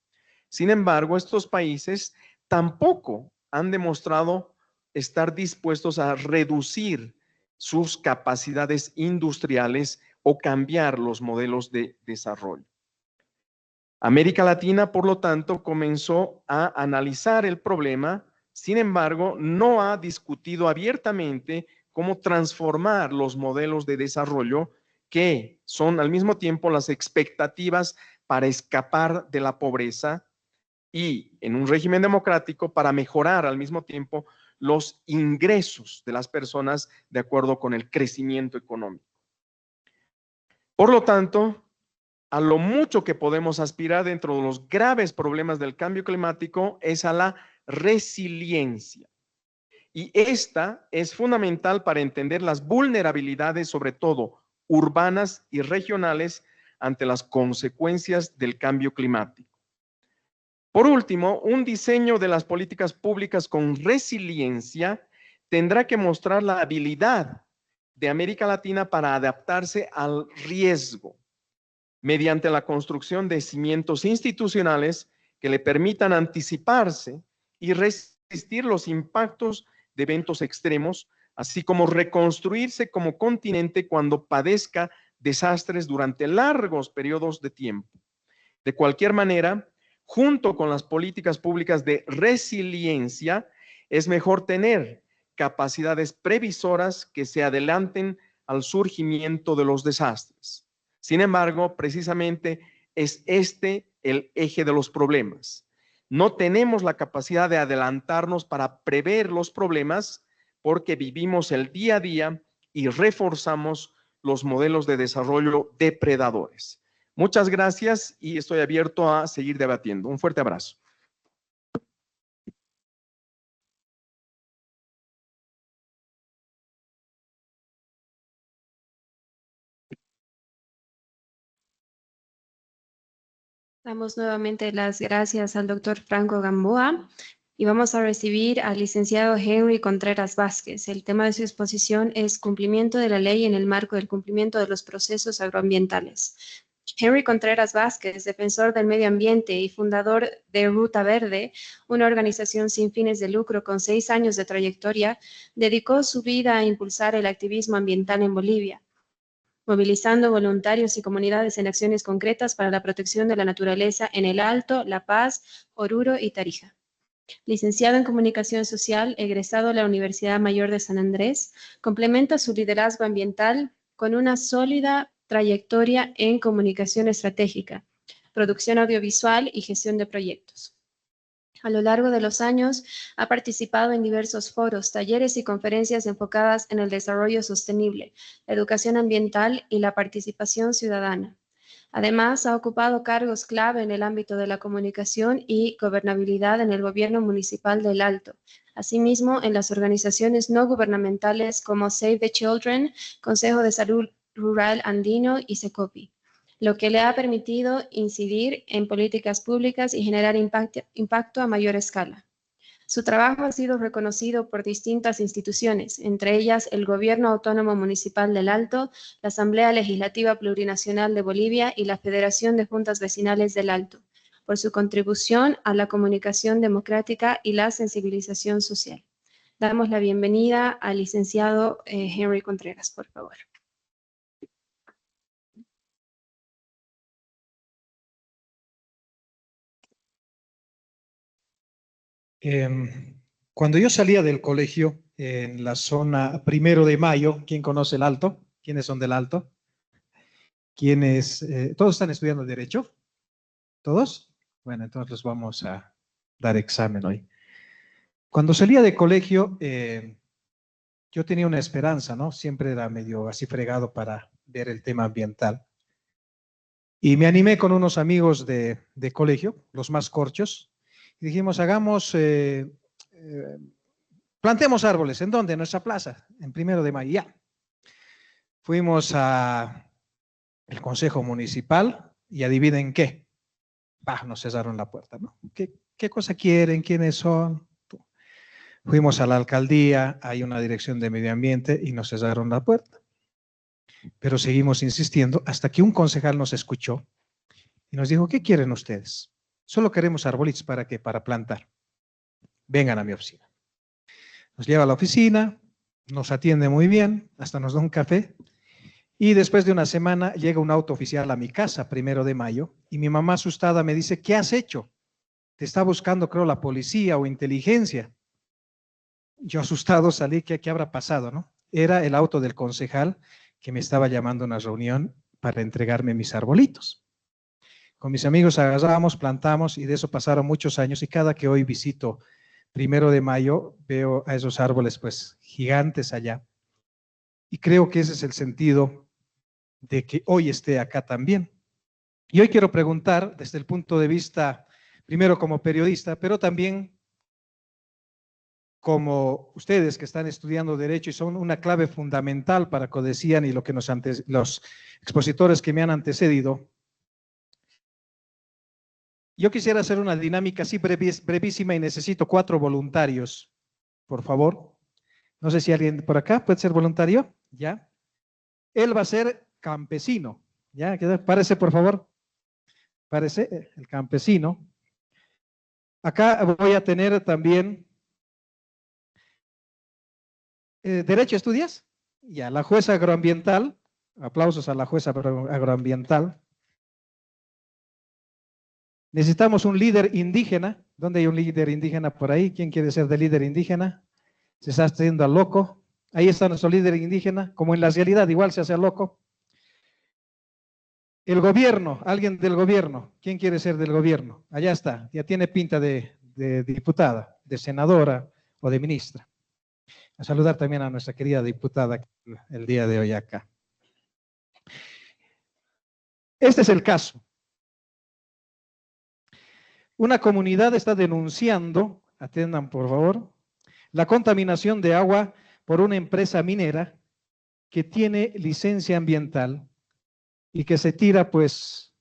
Sin embargo, estos países tampoco han demostrado estar dispuestos a reducir sus capacidades industriales o cambiar los modelos de desarrollo. América Latina, por lo tanto, comenzó a analizar el problema, sin embargo, no ha discutido abiertamente cómo transformar los modelos de desarrollo que son al mismo tiempo las expectativas para escapar de la pobreza y en un régimen democrático para mejorar al mismo tiempo los ingresos de las personas de acuerdo con el crecimiento económico. Por lo tanto, a lo mucho que podemos aspirar dentro de los graves problemas del cambio climático es a la resiliencia. Y esta es fundamental para entender las vulnerabilidades, sobre todo urbanas y regionales, ante las consecuencias del cambio climático. Por último, un diseño de las políticas públicas con resiliencia tendrá que mostrar la habilidad de América Latina para adaptarse al riesgo, mediante la construcción de cimientos institucionales que le permitan anticiparse y resistir los impactos de eventos extremos, así como reconstruirse como continente cuando padezca desastres durante largos periodos de tiempo. De cualquier manera, junto con las políticas públicas de resiliencia, es mejor tener capacidades previsoras que se adelanten al surgimiento de los desastres. Sin embargo, precisamente es este el eje de los problemas. No tenemos la capacidad de adelantarnos para prever los problemas porque vivimos el día a día y reforzamos los modelos de desarrollo depredadores. Muchas gracias y estoy abierto a seguir debatiendo. Un fuerte abrazo. Damos nuevamente las gracias al doctor Franco Gamboa y vamos a recibir al licenciado Henry Contreras Vázquez. El tema de su exposición es cumplimiento de la ley en el marco del cumplimiento de los procesos agroambientales. Henry Contreras Vázquez, defensor del medio ambiente y fundador de Ruta Verde, una organización sin fines de lucro con 6 años de trayectoria, dedicó su vida a impulsar el activismo ambiental en Bolivia, movilizando voluntarios y comunidades en acciones concretas para la protección de la naturaleza en El Alto, La Paz, Oruro y Tarija. Licenciado en Comunicación Social, egresado de la Universidad Mayor de San Andrés, complementa su liderazgo ambiental con una sólida trayectoria en comunicación estratégica, producción audiovisual y gestión de proyectos. A lo largo de los años, ha participado en diversos foros, talleres y conferencias enfocadas en el desarrollo sostenible, la educación ambiental y la participación ciudadana. Además, ha ocupado cargos clave en el ámbito de la comunicación y gobernabilidad en el gobierno municipal del Alto. Asimismo, en las organizaciones no gubernamentales como Save the Children, Consejo de Salud Rural Andino y Secopi, lo que le ha permitido incidir en políticas públicas y generar impacto a mayor escala. Su trabajo ha sido reconocido por distintas instituciones, entre ellas el Gobierno Autónomo Municipal del Alto, la Asamblea Legislativa Plurinacional de Bolivia y la Federación de Juntas Vecinales del Alto, por su contribución a la comunicación democrática y la sensibilización social. Damos la bienvenida al licenciado Henry Contreras, por favor. Cuando yo salía del colegio en la zona 1 de Mayo, ¿quién conoce el Alto? ¿Quiénes son del Alto? ¿Quiénes? ¿Todos están estudiando Derecho? ¿Todos? Bueno, entonces les vamos a dar examen hoy. Cuando salía de colegio, yo tenía una esperanza, ¿no? Siempre era medio así fregado para ver el tema ambiental. Y me animé con unos amigos de colegio, los más corchos, y dijimos, plantemos árboles. ¿En dónde? En nuestra plaza, en 1 de Mayo. Ya. Fuimos al Consejo Municipal y adivinen qué. Nos cerraron la puerta, ¿no? ¿Qué cosa quieren? ¿Quiénes son? Fuimos a la alcaldía, hay una dirección de medio ambiente y nos cerraron la puerta. Pero seguimos insistiendo hasta que un concejal nos escuchó y nos dijo, ¿qué quieren ustedes? Solo queremos arbolitos. ¿Para qué? Para plantar. Vengan a mi oficina. Nos lleva a la oficina, nos atiende muy bien, hasta nos da un café. Y después de una semana llega un auto oficial a mi casa, 1 de Mayo, y mi mamá asustada me dice, ¿qué has hecho? Te está buscando, creo, la policía o inteligencia. Yo asustado salí, ¿qué habrá pasado, no? Era el auto del concejal que me estaba llamando a una reunión para entregarme mis arbolitos. Con mis amigos agarramos, plantamos y de eso pasaron muchos años y cada que hoy visito 1 de Mayo veo a esos árboles pues gigantes allá y creo que ese es el sentido de que hoy esté acá también. Y hoy quiero preguntar desde el punto de vista, primero como periodista, pero también como ustedes que están estudiando Derecho y son una clave fundamental para Codecian y lo que los expositores que me han antecedido. Yo quisiera hacer una dinámica así brevísima y necesito 4 voluntarios, por favor. No sé si alguien por acá puede ser voluntario, ¿ya? Él va a ser campesino, ¿ya? Párese, por favor. Párese, el campesino. Acá voy a tener también... ¿Derecho estudias? Ya, la jueza agroambiental. Aplausos a la jueza agroambiental. Necesitamos un líder indígena. ¿Dónde hay un líder indígena por ahí? ¿Quién quiere ser de líder indígena? Se está haciendo al loco. Ahí está nuestro líder indígena, como en la realidad igual se hace al loco. El gobierno, alguien del gobierno. ¿Quién quiere ser del gobierno? Allá está, ya tiene pinta de diputada, de senadora o de ministra. A saludar también a nuestra querida diputada el día de hoy acá. Este es el caso. Una comunidad está denunciando, atiendan por favor, la contaminación de agua por una empresa minera que tiene licencia ambiental y que se tira pues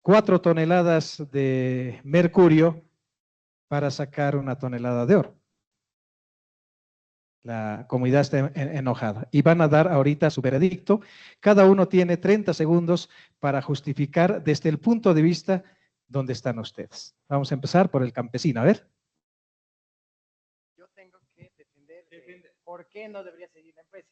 4 toneladas de mercurio para sacar 1 tonelada de oro. La comunidad está enojada y van a dar ahorita su veredicto. Cada uno tiene 30 segundos para justificar desde el punto de vista donde están ustedes. Vamos a empezar por el campesino, a ver. Yo tengo que defender por qué no debería seguir la empresa.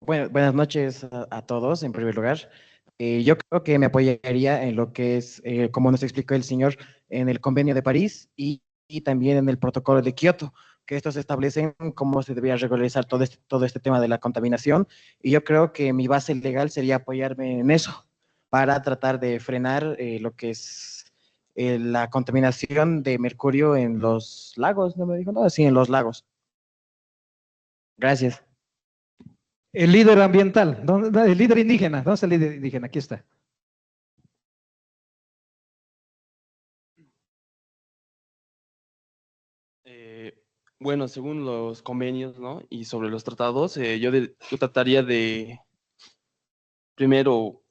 Buenas noches a todos, en primer lugar. Yo creo que me apoyaría en lo que es, como nos explicó el señor, en el Convenio de París y también en el Protocolo de Kioto, que estos establecen cómo se debería regularizar todo este tema de la contaminación. Y yo creo que mi base legal sería apoyarme en eso para tratar de frenar lo que es la contaminación de mercurio en los lagos, ¿no me dijo nada? Sí, en los lagos. Gracias. El líder ambiental, el líder indígena, ¿dónde está el líder indígena? Aquí está. Bueno, según los convenios, ¿no? Y sobre los tratados, yo trataría de, primero,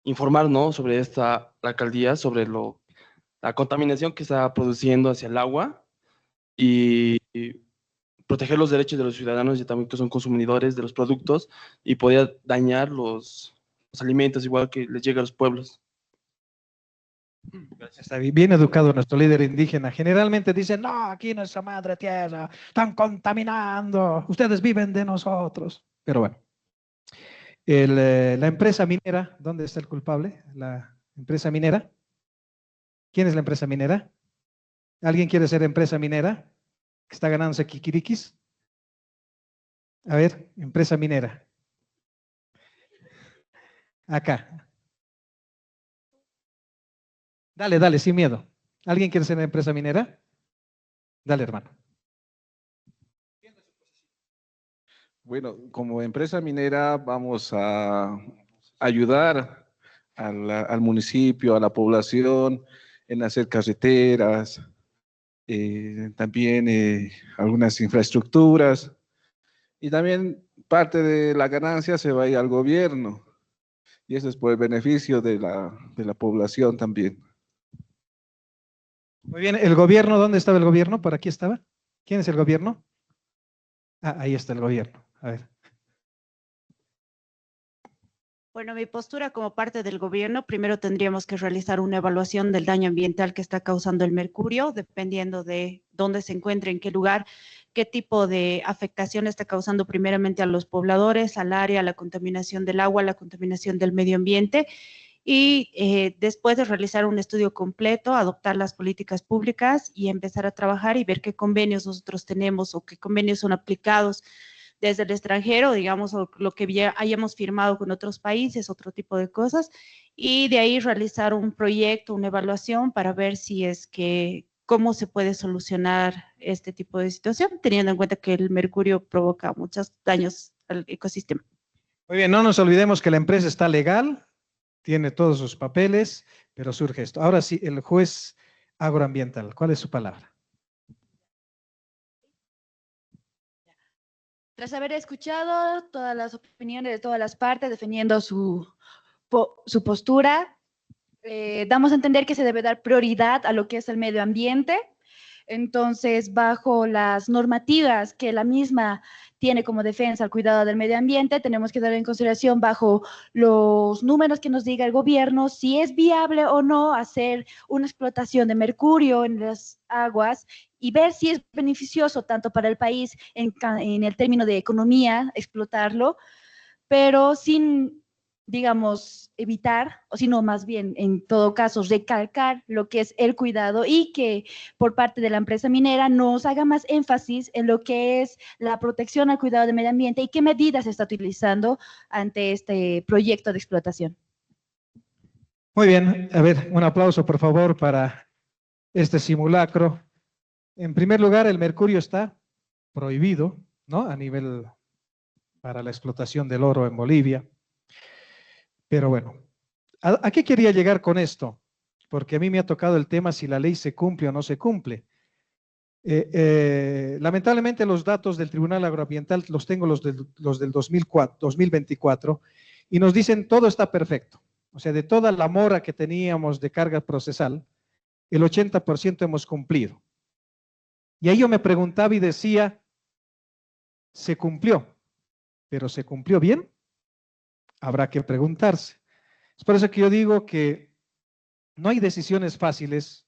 informar, ¿no? Sobre la alcaldía, sobre la contaminación que está produciendo hacia el agua y proteger los derechos de los ciudadanos y también que son consumidores de los productos y podría dañar los alimentos igual que les llega a los pueblos. Está bien educado nuestro líder indígena. Generalmente dicen, no, aquí nuestra madre tierra, están contaminando, ustedes viven de nosotros. Pero bueno, la empresa minera, ¿dónde está el culpable? La empresa minera. ¿Quién es la empresa minera? ¿Alguien quiere ser empresa minera? ¿Que está ganándose kikirikis? A ver, empresa minera. Acá. Dale, sin miedo. ¿Alguien quiere ser empresa minera? Dale, hermano. Bueno, como empresa minera vamos a ayudar al municipio, a la población en hacer carreteras, también algunas infraestructuras y también parte de la ganancia se va a ir al gobierno y eso es por el beneficio de la población también. Muy bien, ¿el gobierno? ¿Dónde estaba el gobierno? ¿Por aquí estaba? ¿Quién es el gobierno? Ah, ahí está el gobierno. A ver. Bueno, mi postura como parte del gobierno, primero tendríamos que realizar una evaluación del daño ambiental que está causando el mercurio, dependiendo de dónde se encuentre, en qué lugar, qué tipo de afectación está causando primeramente a los pobladores, al área, la contaminación del agua, la contaminación del medio ambiente. Y después de realizar un estudio completo, adoptar las políticas públicas y empezar a trabajar y ver qué convenios nosotros tenemos o qué convenios son aplicados desde el extranjero, digamos, o lo que ya hayamos firmado con otros países, otro tipo de cosas, y de ahí realizar un proyecto, una evaluación para ver si es que cómo se puede solucionar este tipo de situación, teniendo en cuenta que el mercurio provoca muchos daños al ecosistema. Muy bien, no nos olvidemos que la empresa está legal, tiene todos sus papeles, pero surge esto. Ahora sí, el juez agroambiental, ¿cuál es su palabra? Tras haber escuchado todas las opiniones de todas las partes defendiendo su postura, damos a entender que se debe dar prioridad a lo que es el medio ambiente. Entonces, bajo las normativas que la misma tiene como defensa al cuidado del medio ambiente, tenemos que dar en consideración bajo los números que nos diga el gobierno si es viable o no hacer una explotación de mercurio en las aguas y ver si es beneficioso tanto para el país en el término de economía explotarlo, pero sin, digamos, evitar, o sino más bien, en todo caso, recalcar lo que es el cuidado y que por parte de la empresa minera nos haga más énfasis en lo que es la protección al cuidado del medio ambiente y qué medidas se está utilizando ante este proyecto de explotación. Muy bien, a ver, un aplauso por favor para este simulacro. En primer lugar, el mercurio está prohibido, ¿no? A nivel para la explotación del oro en Bolivia. Pero bueno, ¿a qué quería llegar con esto? Porque a mí me ha tocado el tema si la ley se cumple o no se cumple. Lamentablemente los datos del Tribunal Agroambiental los tengo los del 2024 y nos dicen todo está perfecto. O sea, de toda la mora que teníamos de carga procesal, el 80% hemos cumplido. Y ahí yo me preguntaba y decía, ¿se cumplió? ¿Pero se cumplió bien? Habrá que preguntarse. Es por eso que yo digo que no hay decisiones fáciles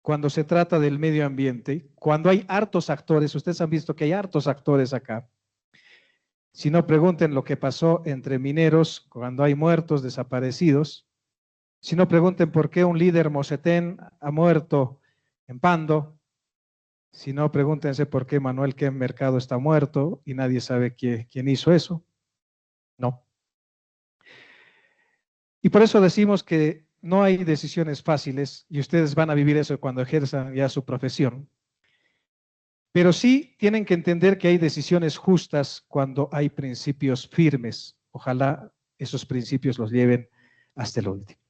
cuando se trata del medio ambiente, cuando hay hartos actores. Ustedes han visto que hay hartos actores acá. Si no, pregunten lo que pasó entre mineros cuando hay muertos, desaparecidos. Si no, pregunten por qué un líder mocetén ha muerto en Pando. Si no, pregúntense por qué Manuel Kem Mercado está muerto y nadie sabe quién hizo eso. No. Y por eso decimos que no hay decisiones fáciles y ustedes van a vivir eso cuando ejerzan ya su profesión. Pero sí tienen que entender que hay decisiones justas cuando hay principios firmes. Ojalá esos principios los lleven hasta el último.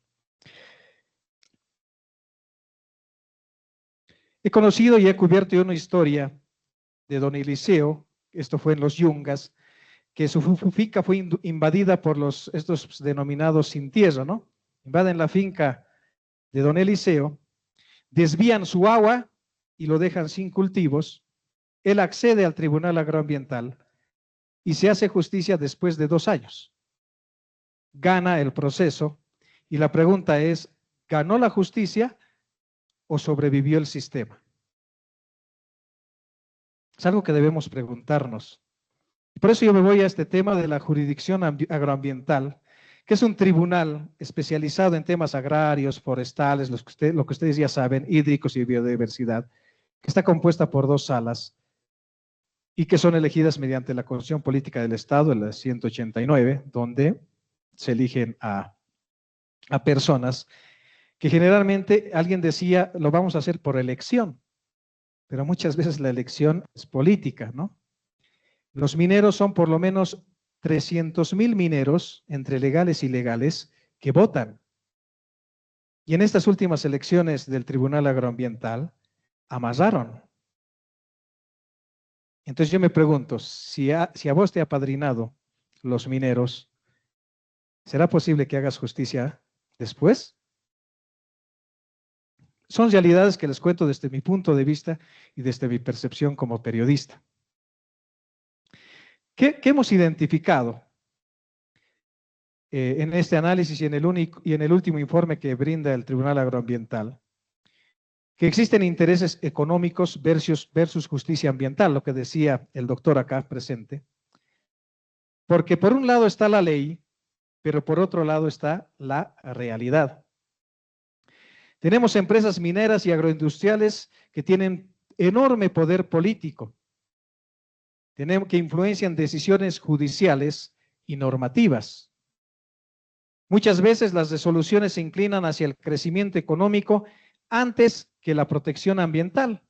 He conocido y he cubierto una historia de don Eliseo, esto fue en los Yungas, que su finca fue invadida por estos denominados sin tierra, ¿no? Invaden la finca de don Eliseo, desvían su agua y lo dejan sin cultivos. Él accede al Tribunal Agroambiental y se hace justicia después de 2 años. Gana el proceso y la pregunta es, ¿ganó la justicia o sobrevivió el sistema? Es algo que debemos preguntarnos. Por eso yo me voy a este tema de la jurisdicción agroambiental, que es un tribunal especializado en temas agrarios, forestales, lo que ustedes ya saben, hídricos y biodiversidad, que está compuesta por 2 salas y que son elegidas mediante la Constitución Política del Estado, la 189, donde se eligen a personas que generalmente alguien decía, lo vamos a hacer por elección, pero muchas veces la elección es política, ¿no? Los mineros son por lo menos 300,000 mineros, entre legales y ilegales, que votan. Y en estas últimas elecciones del Tribunal Agroambiental, amasaron. Entonces yo me pregunto, si a vos te ha apadrinado los mineros, ¿será posible que hagas justicia después? Son realidades que les cuento desde mi punto de vista y desde mi percepción como periodista. ¿Qué hemos identificado en este análisis y en el último informe que brinda el Tribunal Agroambiental? Que existen intereses económicos versus justicia ambiental, lo que decía el doctor acá presente. Porque por un lado está la ley, pero por otro lado está la realidad. Tenemos empresas mineras y agroindustriales que tienen enorme poder político, que influencian decisiones judiciales y normativas. Muchas veces las resoluciones se inclinan hacia el crecimiento económico antes que la protección ambiental.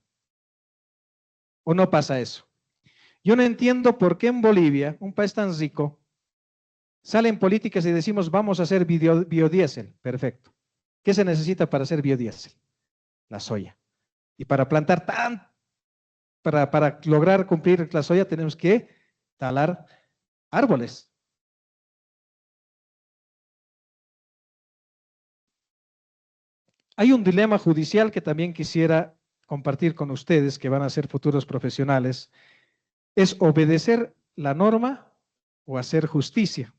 ¿O no pasa eso? Yo no entiendo por qué en Bolivia, un país tan rico, salen políticas y decimos vamos a hacer biodiesel. Perfecto. ¿Qué se necesita para hacer biodiesel? La soya. Y para plantar para lograr cumplir la soya tenemos que talar árboles. Hay un dilema judicial que también quisiera compartir con ustedes, que van a ser futuros profesionales, es obedecer la norma o hacer justicia.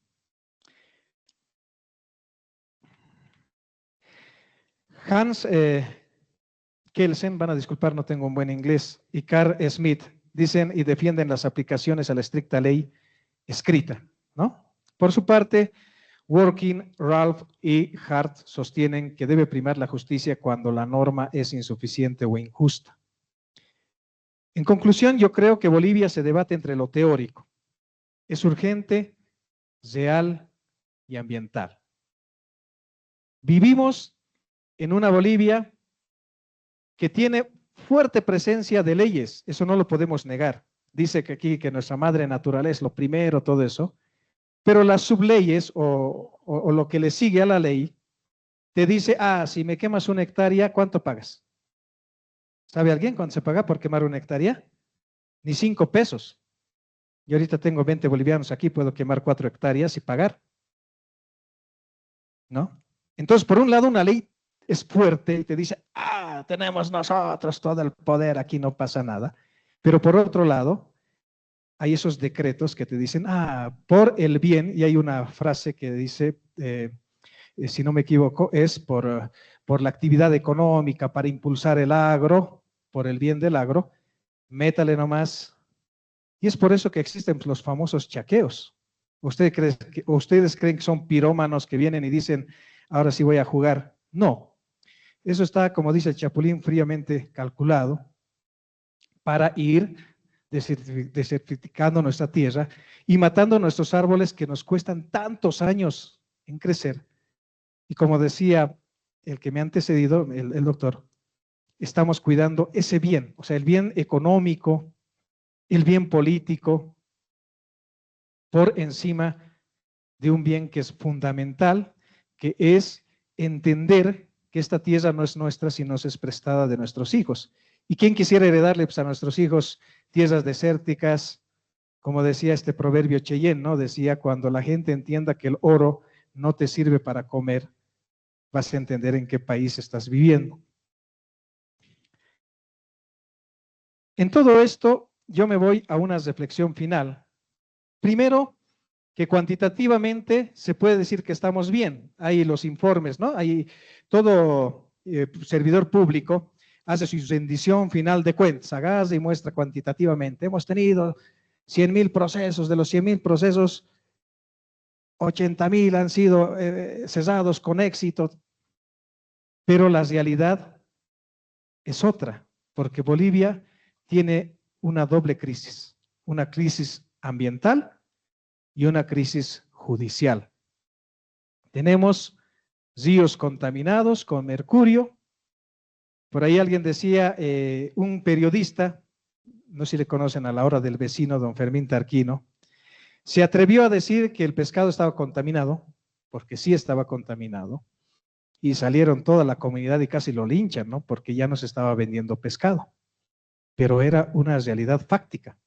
Hans Kelsen, van a disculpar, no tengo un buen inglés, y Carl Smith dicen y defienden las aplicaciones a la estricta ley escrita, ¿no? Por su parte, Working, Ralph y Hart sostienen que debe primar la justicia cuando la norma es insuficiente o injusta. En conclusión, yo creo que Bolivia se debate entre lo teórico. Es urgente, real y ambiental. Vivimos en una Bolivia que tiene fuerte presencia de leyes, eso no lo podemos negar. Dice que aquí que nuestra madre naturaleza es lo primero, todo eso, pero las subleyes o lo que le sigue a la ley te dice, si me quemas una hectárea, ¿cuánto pagas? ¿Sabe alguien cuánto se paga por quemar una hectárea? Ni 5 pesos. Yo ahorita tengo 20 bolivianos aquí, puedo quemar 4 hectáreas y pagar. ¿No? Entonces, por un lado, una ley es fuerte y te dice, tenemos nosotros todo el poder, aquí no pasa nada. Pero por otro lado, hay esos decretos que te dicen, por el bien, y hay una frase que dice, si no me equivoco, es por la actividad económica, para impulsar el agro, por el bien del agro, métale nomás. Y es por eso que existen los famosos chaqueos. ¿Ustedes creen que son pirómanos que vienen y dicen, ahora sí voy a jugar? No. Eso está, como dice el Chapulín, fríamente calculado para ir desertificando nuestra tierra y matando nuestros árboles que nos cuestan tantos años en crecer. Y como decía el que me ha antecedido, el doctor, estamos cuidando ese bien, o sea, el bien económico, el bien político, por encima de un bien que es fundamental, que es entender que esta tierra no es nuestra, sino es prestada de nuestros hijos. ¿Y quién quisiera heredarle a nuestros hijos tierras desérticas? Como decía este proverbio Cheyenne, ¿no? Decía, cuando la gente entienda que el oro no te sirve para comer, vas a entender en qué país estás viviendo. En todo esto, yo me voy a una reflexión final. Primero, que cuantitativamente se puede decir que estamos bien. Hay los informes, ¿no? Hay todo servidor público hace su rendición final de cuentas, agarra y muestra cuantitativamente. Hemos tenido 100,000 procesos, de los 100,000 procesos, 80,000 han sido cesados con éxito, pero la realidad es otra, porque Bolivia tiene una doble crisis, una crisis ambiental y una crisis judicial. Tenemos ríos contaminados con mercurio. Por ahí alguien decía, un periodista, no sé si le conocen, a la hora del vecino, don Fermín Tarquino, se atrevió a decir que el pescado estaba contaminado, porque sí estaba contaminado, y salieron toda la comunidad y casi lo linchan, ¿no? Porque ya no se estaba vendiendo pescado, pero era una realidad fáctica.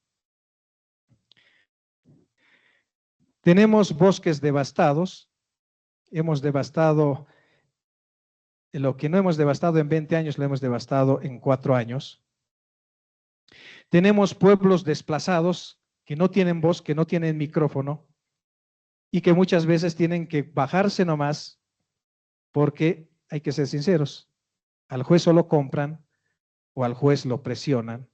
Tenemos bosques devastados, hemos devastado, lo que no hemos devastado en 20 años, lo hemos devastado en 4 años. Tenemos pueblos desplazados que no tienen voz, que no tienen micrófono y que muchas veces tienen que bajarse nomás porque, hay que ser sinceros, al juez solo compran o al juez lo presionan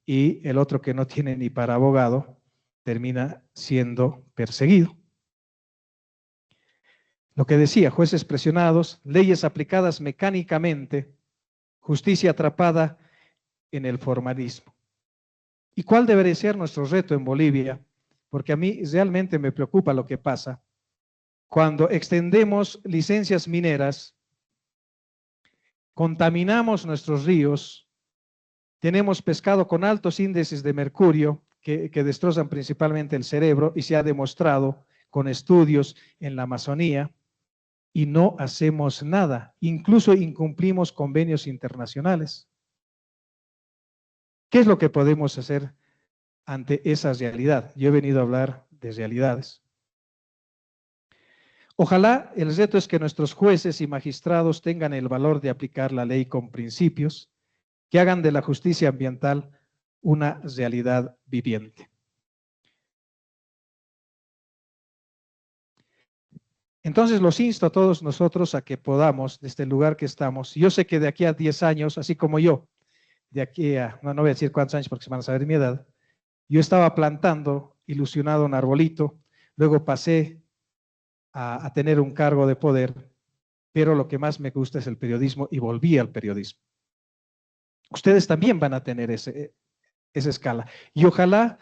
y el otro que no tiene ni para abogado termina siendo perseguido. Lo que decía, jueces presionados, leyes aplicadas mecánicamente, justicia atrapada en el formalismo. ¿Y cuál debería ser nuestro reto en Bolivia? Porque a mí realmente me preocupa lo que pasa cuando extendemos licencias mineras contaminamos nuestros ríos, tenemos pescado con altos índices de mercurio que destrozan principalmente el cerebro y se ha demostrado con estudios en la Amazonía, y no hacemos nada, incluso incumplimos convenios internacionales. ¿Qué es lo que podemos hacer ante esa realidad? Yo he venido a hablar de realidades. Ojalá el reto es que nuestros jueces y magistrados tengan el valor de aplicar la ley con principios, que hagan de la justicia ambiental una realidad viviente. Entonces los insto a todos nosotros a que podamos, desde el lugar que estamos, yo sé que de aquí a 10 años, así como yo, de aquí a, no voy a decir cuántos años porque se van a saber mi edad, yo estaba plantando, ilusionado un arbolito, luego pasé a tener un cargo de poder, pero lo que más me gusta es el periodismo y volví al periodismo. Ustedes también van a tener esa escala. Y ojalá,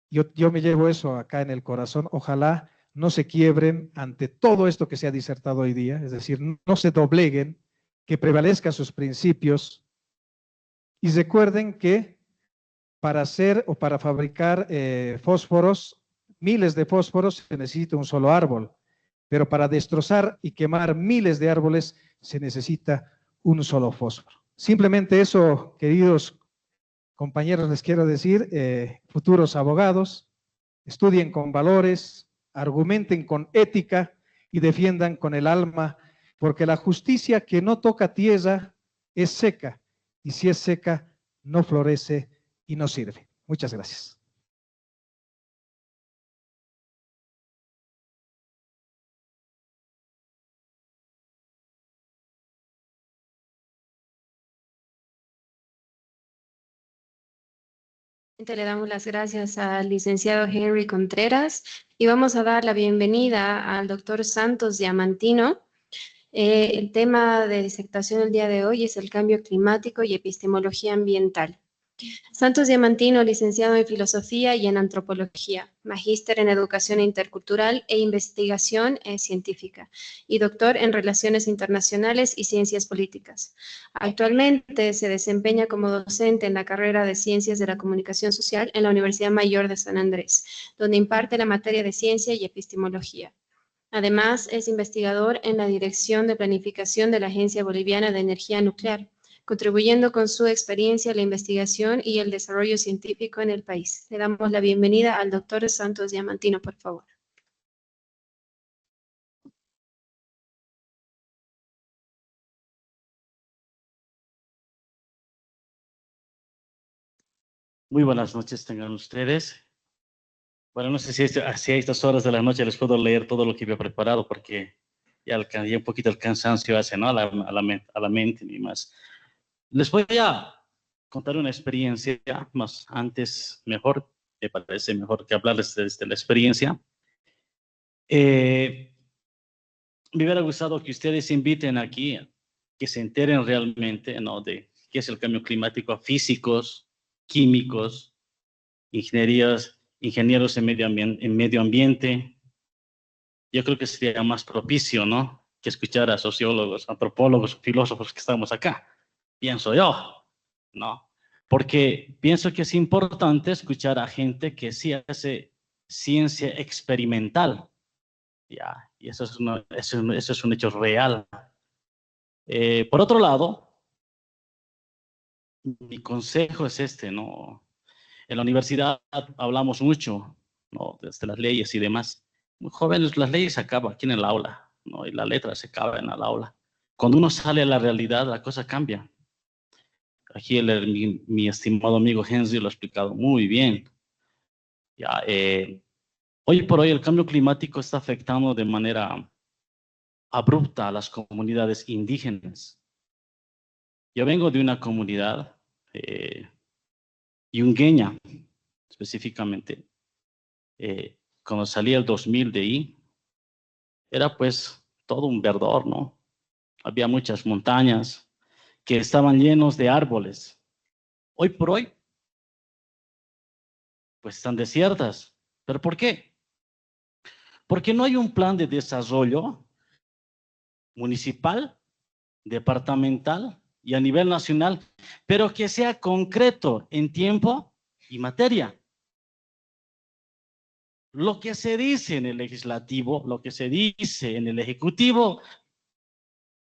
yo me llevo eso acá en el corazón, ojalá no se quiebren ante todo esto que se ha disertado hoy día, es decir, no se dobleguen, que prevalezcan sus principios y recuerden que para hacer o para fabricar fósforos, miles de fósforos se necesita un solo árbol, pero para destrozar y quemar miles de árboles se necesita un solo fósforo. Simplemente eso, queridos compañeros, les quiero decir, futuros abogados, estudien con valores, argumenten con ética y defiendan con el alma, porque la justicia que no toca tierra es seca, y si es seca, no florece y no sirve. Muchas gracias. Le damos las gracias al licenciado Henry Contreras y vamos a dar la bienvenida al doctor Santos Diamantino. El tema de disertación del día de hoy es el cambio climático y epistemología ambiental. Santos Diamantino, licenciado en Filosofía y en Antropología, magíster en Educación Intercultural e Investigación Científica y doctor en Relaciones Internacionales y Ciencias Políticas. Actualmente se desempeña como docente en la carrera de Ciencias de la Comunicación Social en la Universidad Mayor de San Andrés, donde imparte la materia de Ciencia y Epistemología. Además, es investigador en la Dirección de Planificación de la Agencia Boliviana de Energía Nuclear, contribuyendo con su experiencia a la investigación y el desarrollo científico en el país. Le damos la bienvenida al doctor Santos Diamantino, por favor. Muy buenas noches tengan ustedes. Bueno, no sé si a estas horas de la noche les puedo leer todo lo que había preparado, porque ya un poquito el cansancio hace, ¿no? a la mente y más. Les voy a contar una experiencia, más antes mejor, me parece mejor que hablarles de la experiencia. Me hubiera gustado que ustedes inviten aquí, que se enteren realmente, ¿no? de qué es el cambio climático, a físicos, químicos, ingenieros en medio ambiente. Yo creo que sería más propicio, ¿no? que escuchar a sociólogos, antropólogos, filósofos que estamos acá. Pienso yo, ¿no? Porque pienso que es importante escuchar a gente que sí hace ciencia experimental, ¿ya? Y eso es un hecho real. Por otro lado, mi consejo es este, ¿no? En la universidad hablamos mucho, ¿no? Desde las leyes y demás. Muy jóvenes, las leyes se acaban aquí en el aula, ¿no? Y la letra se acaba en el aula. Cuando uno sale a la realidad, la cosa cambia. Aquí mi estimado amigo Henry lo ha explicado muy bien. Ya, hoy por hoy el cambio climático está afectando de manera abrupta a las comunidades indígenas. Yo vengo de una comunidad yungueña, específicamente. Cuando salí el 2000 de ahí, era pues todo un verdor, ¿no? Había muchas montañas que estaban llenos de árboles. Hoy por hoy, pues están desiertas. ¿Pero por qué? Porque no hay un plan de desarrollo municipal departamental y a nivel nacional, pero que sea concreto en tiempo y materia. Lo que se dice en el legislativo, lo que se dice en el ejecutivo,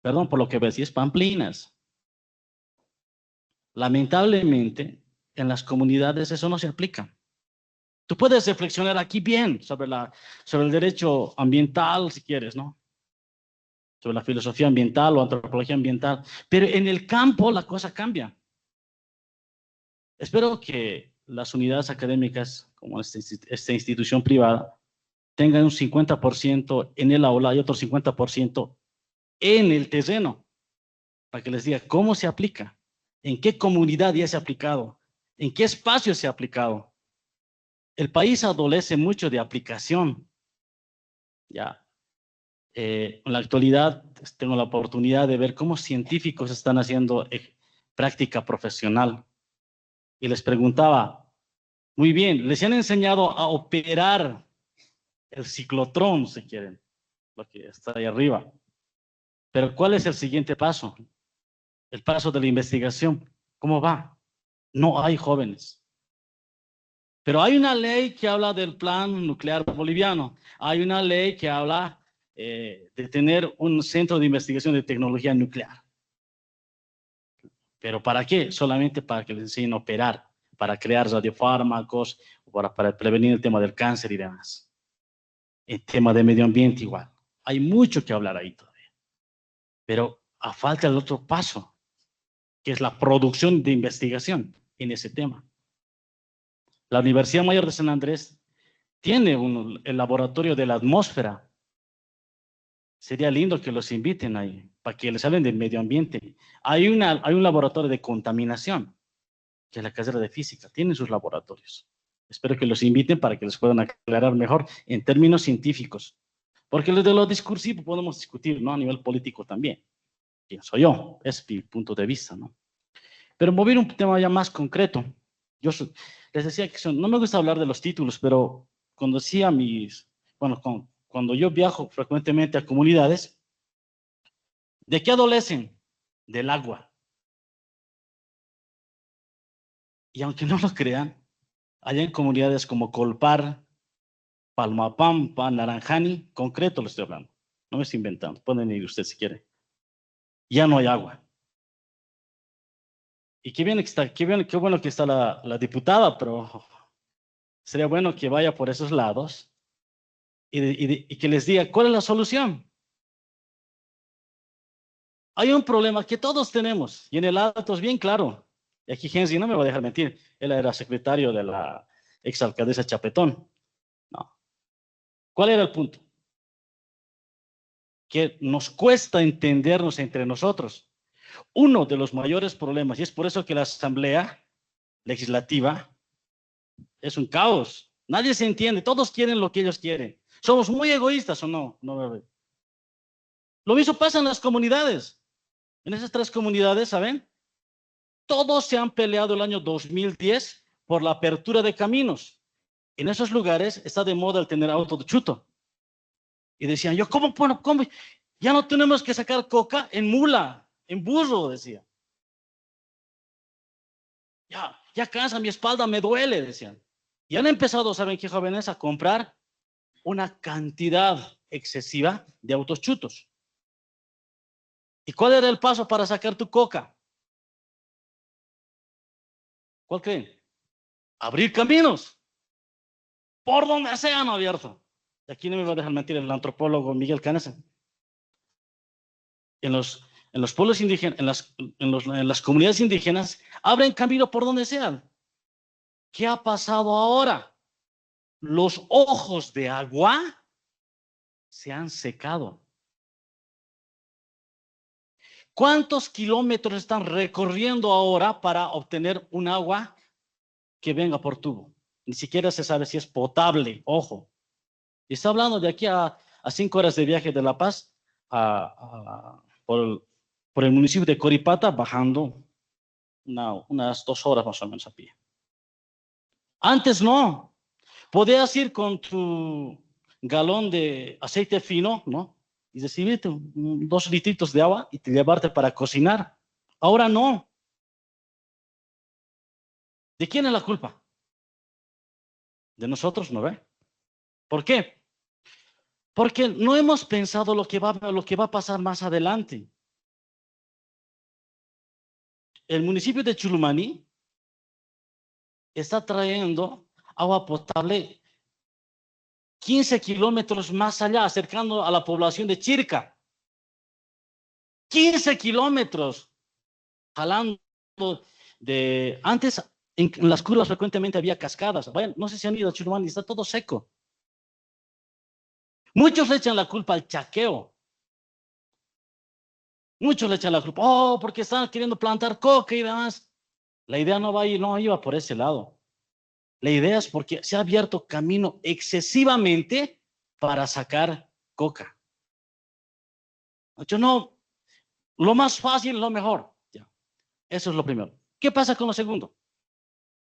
perdón por lo que ves, es pamplinas. Lamentablemente, en las comunidades eso no se aplica. Tú puedes reflexionar aquí bien sobre el derecho ambiental, si quieres, ¿no? Sobre la filosofía ambiental o antropología ambiental, pero en el campo la cosa cambia. Espero que las unidades académicas, como esta institución privada, tengan un 50% en el aula y otro 50% en el terreno, para que les diga cómo se aplica, en qué comunidad ya se ha aplicado, en qué espacio se ha aplicado. El país adolece mucho de aplicación. Ya. En la actualidad tengo la oportunidad de ver cómo científicos están haciendo práctica profesional. Y les preguntaba, muy bien, les han enseñado a operar el ciclotrón, si quieren, lo que está ahí arriba. Pero ¿cuál es el siguiente paso? El paso de la investigación. ¿Cómo va? No hay jóvenes. Pero hay una ley que habla del plan nuclear boliviano. Hay una ley que habla de tener un centro de investigación de tecnología nuclear. ¿Pero para qué? Solamente para que les enseñen a operar, para crear radiofármacos, para prevenir el tema del cáncer y demás. El tema de medio ambiente igual. Hay mucho que hablar ahí todavía. Pero falta el otro paso, que es la producción de investigación en ese tema. La Universidad Mayor de San Andrés tiene el laboratorio de la atmósfera. Sería lindo que los inviten ahí, para que les hablen del medio ambiente. Hay un laboratorio de contaminación, que es la carrera de física, tienen sus laboratorios. Espero que los inviten para que les puedan aclarar mejor en términos científicos. Porque de lo discursivo podemos discutir, ¿no? A nivel político también. Pienso yo, es mi punto de vista, ¿no? Pero mover un tema ya más concreto. Les decía que no me gusta hablar de los títulos, pero cuando cuando yo viajo frecuentemente a comunidades, ¿de qué adolecen? Del agua. Y aunque no lo crean, allá en comunidades como Colpar, Palmapampa, Naranjani, concreto lo estoy hablando, no me estoy inventando, pueden ir ustedes si quieren. Ya no hay agua. Y qué bueno que está la diputada, pero sería bueno que vaya por esos lados y que les diga cuál es la solución. Hay un problema que todos tenemos, y en el Alto es bien claro. Y aquí Henry no me va a dejar mentir, él era secretario de la exalcaldesa Chapetón. No. ¿Cuál era el punto? Que nos cuesta entendernos entre nosotros. Uno de los mayores problemas, y es por eso que la Asamblea Legislativa es un caos. Nadie se entiende, todos quieren lo que ellos quieren. ¿Somos muy egoístas o no? No. Lo mismo pasa en las comunidades. En esas 3 comunidades, ¿saben? Todos se han peleado el año 2010 por la apertura de caminos. En esos lugares está de moda el tener auto de chuto. Y decían, ¿cómo? Ya no tenemos que sacar coca en mula, en burro, decía. Ya cansa, mi espalda me duele, decían. Y han empezado, ¿saben qué, jóvenes? A comprar una cantidad excesiva de autos chutos. ¿Y cuál era el paso para sacar tu coca? ¿Cuál creen? Abrir caminos. Por donde sea han abierto. Y aquí no me va a dejar mentir el antropólogo Miguel Canesa. En los pueblos indígenas, en las comunidades indígenas, abren camino por donde sean. ¿Qué ha pasado ahora? Los ojos de agua se han secado. ¿Cuántos kilómetros están recorriendo ahora para obtener un agua que venga por tubo? Ni siquiera se sabe si es potable, ojo. Y está hablando de aquí a 5 horas de viaje de La Paz por el municipio de Coripata, bajando unas 2 horas más o menos a pie. Antes no. Podías ir con tu galón de aceite fino, ¿no? y recibirte 2 litritos de agua y te llevarte para cocinar. Ahora no. ¿De quién es la culpa? De nosotros, ¿no ve? ¿Por qué? Porque no hemos pensado lo que va a pasar más adelante. El municipio de Chulumaní está trayendo agua potable 15 kilómetros más allá, acercando a la población de Chirca. 15 kilómetros, jalando de... Antes, en las curvas frecuentemente había cascadas. Vayan, no sé si han ido a Chulumaní, está todo seco. Muchos le echan la culpa al chaqueo. Muchos le echan la culpa, porque están queriendo plantar coca y demás. La idea no iba por ese lado. La idea es porque se ha abierto camino excesivamente para sacar coca. Yo no, lo más fácil, lo mejor. Ya. Eso es lo primero. ¿Qué pasa con lo segundo?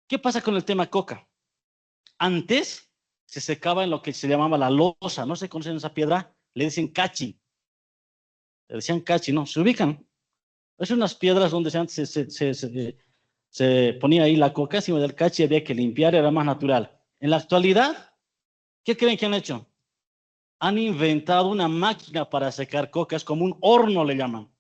¿Qué pasa con el tema coca? Antes se secaba en lo que se llamaba la losa. ¿No se conocen esa piedra? Le dicen cachi. Le decían cachi, ¿no? Se ubican. Es unas piedras donde antes se ponía ahí la coca encima del cachi, había que limpiar, era más natural. En la actualidad, ¿qué creen que han hecho? Han inventado una máquina para secar coca, es como un horno le llaman.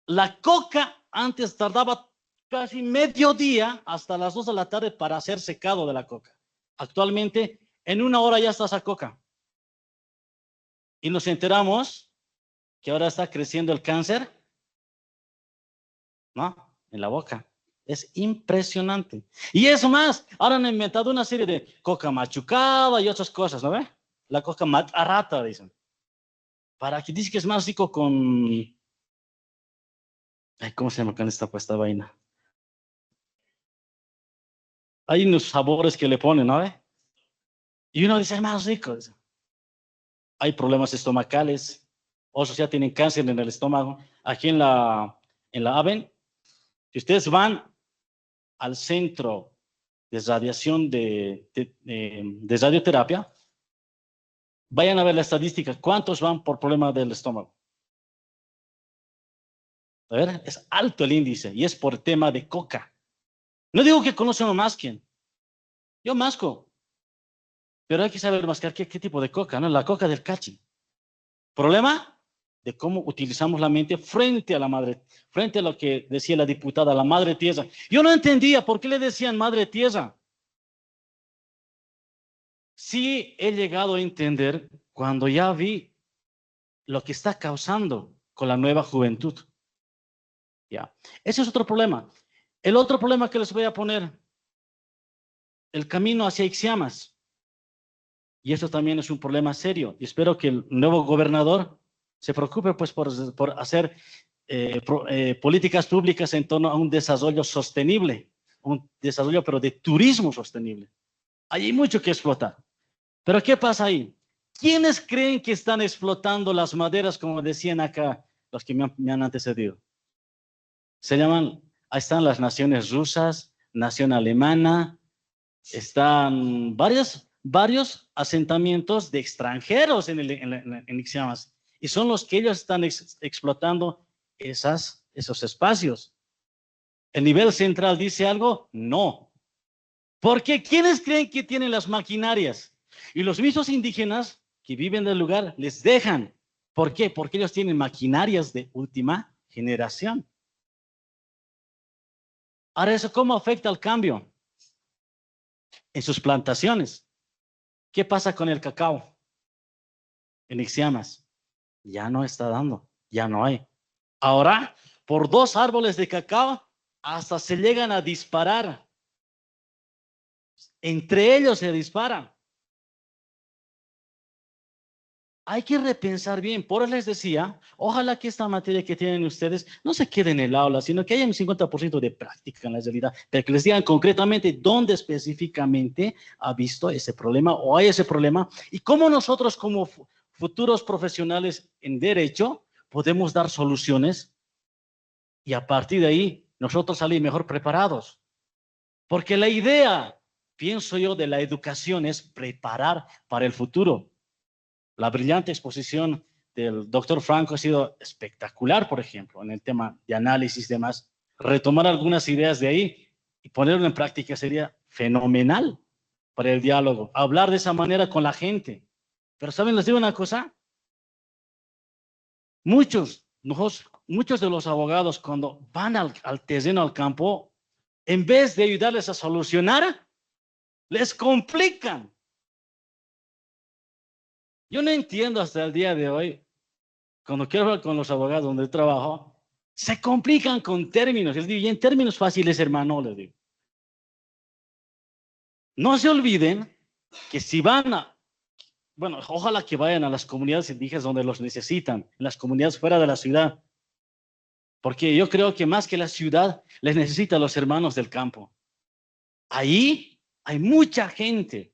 La coca antes tardaba casi mediodía hasta las 2 de la tarde para ser secado de la coca. Actualmente, en 1 hora ya está esa coca. Y nos enteramos que ahora está creciendo el cáncer, ¿no? En la boca. Es impresionante. Y es más, ahora han inventado una serie de coca machucada y otras cosas, ¿no ve? La coca matarrata, dicen. Para que dice que es más rico con... Ay, ¿cómo se llama con esta vaina? Hay unos sabores que le ponen, ¿no ve? Y uno dice, es más rico. Dice. Hay problemas estomacales. Otros ya tienen cáncer en el estómago. Aquí en la AVEN, si ustedes van al centro de radiación de radioterapia, vayan a ver la estadística. ¿Cuántos van por problema del estómago? A ver, es alto el índice y es por tema de coca. No digo que conocen o masquen. Yo masco. Pero hay que saber mascar qué tipo de coca, ¿no? La coca del cachi. Problema de cómo utilizamos la mente frente a la madre, frente a lo que decía la diputada, la madre tierra. Yo no entendía por qué le decían madre tierra. Sí he llegado a entender cuando ya vi lo que está causando con la nueva juventud. Ya. Ese es otro problema. El otro problema que les voy a poner, el camino hacia Ixiamas. Y esto también es un problema serio. Y espero que el nuevo gobernador se preocupe pues, por hacer políticas públicas en torno a un desarrollo sostenible. Un desarrollo, pero de turismo sostenible. Hay mucho que explotar. Pero ¿qué pasa ahí? ¿Quiénes creen que están explotando las maderas, como decían acá los que me han antecedido? Se llaman, ahí están las naciones rusas, nación alemana, están varios asentamientos de extranjeros en Ixiamas, y son los que ellos están explotando esos espacios. ¿El nivel central dice algo? No. Porque ¿quiénes creen que tienen las maquinarias? Y los mismos indígenas que viven del lugar les dejan. ¿Por qué? Porque ellos tienen maquinarias de última generación. Ahora, ¿eso cómo afecta al cambio? En sus plantaciones. ¿Qué pasa con el cacao? En Ixiamas. Ya no está dando, ya no hay. Ahora, por 2 árboles de cacao, hasta se llegan a disparar. Entre ellos se disparan. Hay que repensar bien. Por eso les decía, ojalá que esta materia que tienen ustedes no se quede en el aula, sino que haya un 50% de práctica en la realidad, pero que les digan concretamente dónde específicamente ha visto ese problema o hay ese problema y cómo nosotros como futuros profesionales en derecho podemos dar soluciones y a partir de ahí nosotros salir mejor preparados. Porque la idea, pienso yo, de la educación es preparar para el futuro. La brillante exposición del doctor Franco ha sido espectacular, por ejemplo, en el tema de análisis y demás. Retomar algunas ideas de ahí y ponerlo en práctica sería fenomenal para el diálogo. Hablar de esa manera con la gente. Pero ¿saben? Les digo una cosa. Muchos de los abogados cuando van al terreno, al campo, en vez de ayudarles a solucionar, les complican. Yo no entiendo hasta el día de hoy, cuando quiero hablar con los abogados donde trabajo, se complican con términos. Les digo, y en términos fáciles, hermano, les digo. No se olviden que si van bueno, ojalá que vayan a las comunidades indígenas donde los necesitan, en las comunidades fuera de la ciudad. Porque yo creo que más que la ciudad, les necesita a los hermanos del campo. Ahí hay mucha gente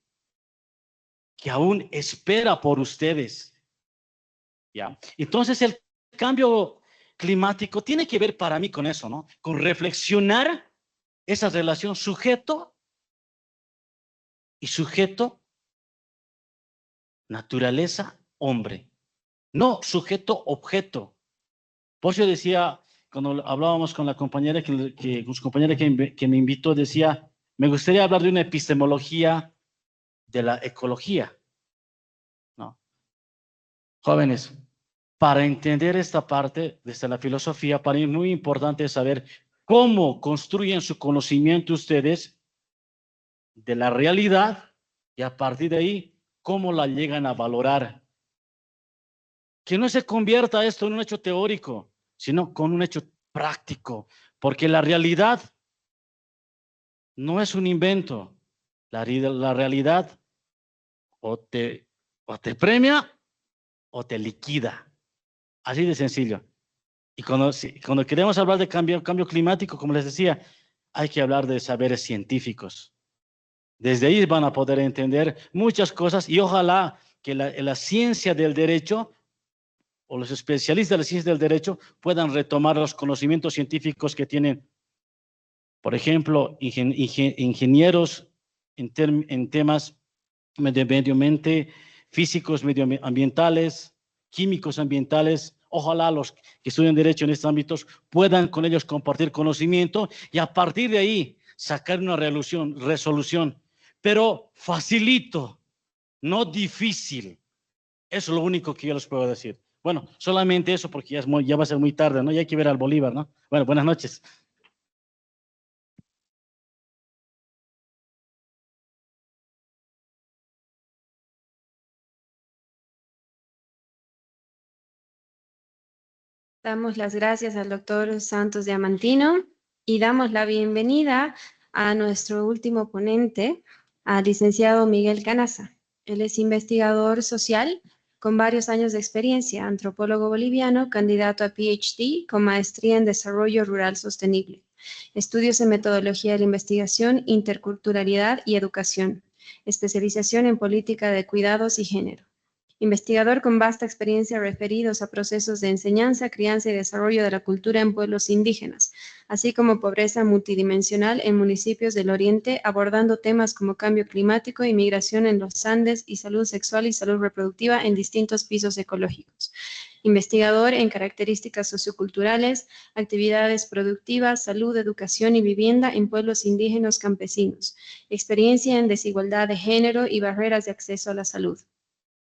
que aún espera por ustedes. ¿Ya? Entonces el cambio climático tiene que ver para mí con eso, ¿no? Con reflexionar esa relación sujeto y sujeto, naturaleza, hombre. No sujeto, objeto. Por eso decía, cuando hablábamos con la compañera que me invitó, decía, me gustaría hablar de una epistemología de la ecología. ¿No? Jóvenes, para entender esta parte desde la filosofía, para mí es muy importante saber cómo construyen su conocimiento ustedes de la realidad y a partir de ahí, cómo la llegan a valorar. Que no se convierta esto en un hecho teórico, sino con un hecho práctico, porque la realidad no es un invento. La realidad o te premia o te liquida. Así de sencillo. Y cuando queremos hablar de cambio climático, como les decía, hay que hablar de saberes científicos. Desde ahí van a poder entender muchas cosas y ojalá que la ciencia del derecho o los especialistas de la ciencia del derecho puedan retomar los conocimientos científicos que tienen, por ejemplo, ingenieros en temas de medio ambiente, físicos medioambientales, químicos ambientales. Ojalá los que estudian derecho en estos ámbitos puedan con ellos compartir conocimiento y a partir de ahí sacar una resolución, pero facilito, no difícil. Eso es lo único que yo les puedo decir. Bueno, solamente eso porque ya va a ser muy tarde, ¿no? Ya hay que ver al Bolívar, ¿no? Bueno, buenas noches. Damos las gracias al doctor Santos Diamantino y damos la bienvenida a nuestro último ponente, al licenciado Miguel Canaza. Él es investigador social con varios años de experiencia, antropólogo boliviano, candidato a PhD con maestría en desarrollo rural sostenible, estudios en metodología de la investigación, interculturalidad y educación, especialización en política de cuidados y género. Investigador con vasta experiencia referidos a procesos de enseñanza, crianza y desarrollo de la cultura en pueblos indígenas, así como pobreza multidimensional en municipios del Oriente, abordando temas como cambio climático, inmigración en los Andes y salud sexual y salud reproductiva en distintos pisos ecológicos. Investigador en características socioculturales, actividades productivas, salud, educación y vivienda en pueblos indígenas campesinos. Experiencia en desigualdad de género y barreras de acceso a la salud.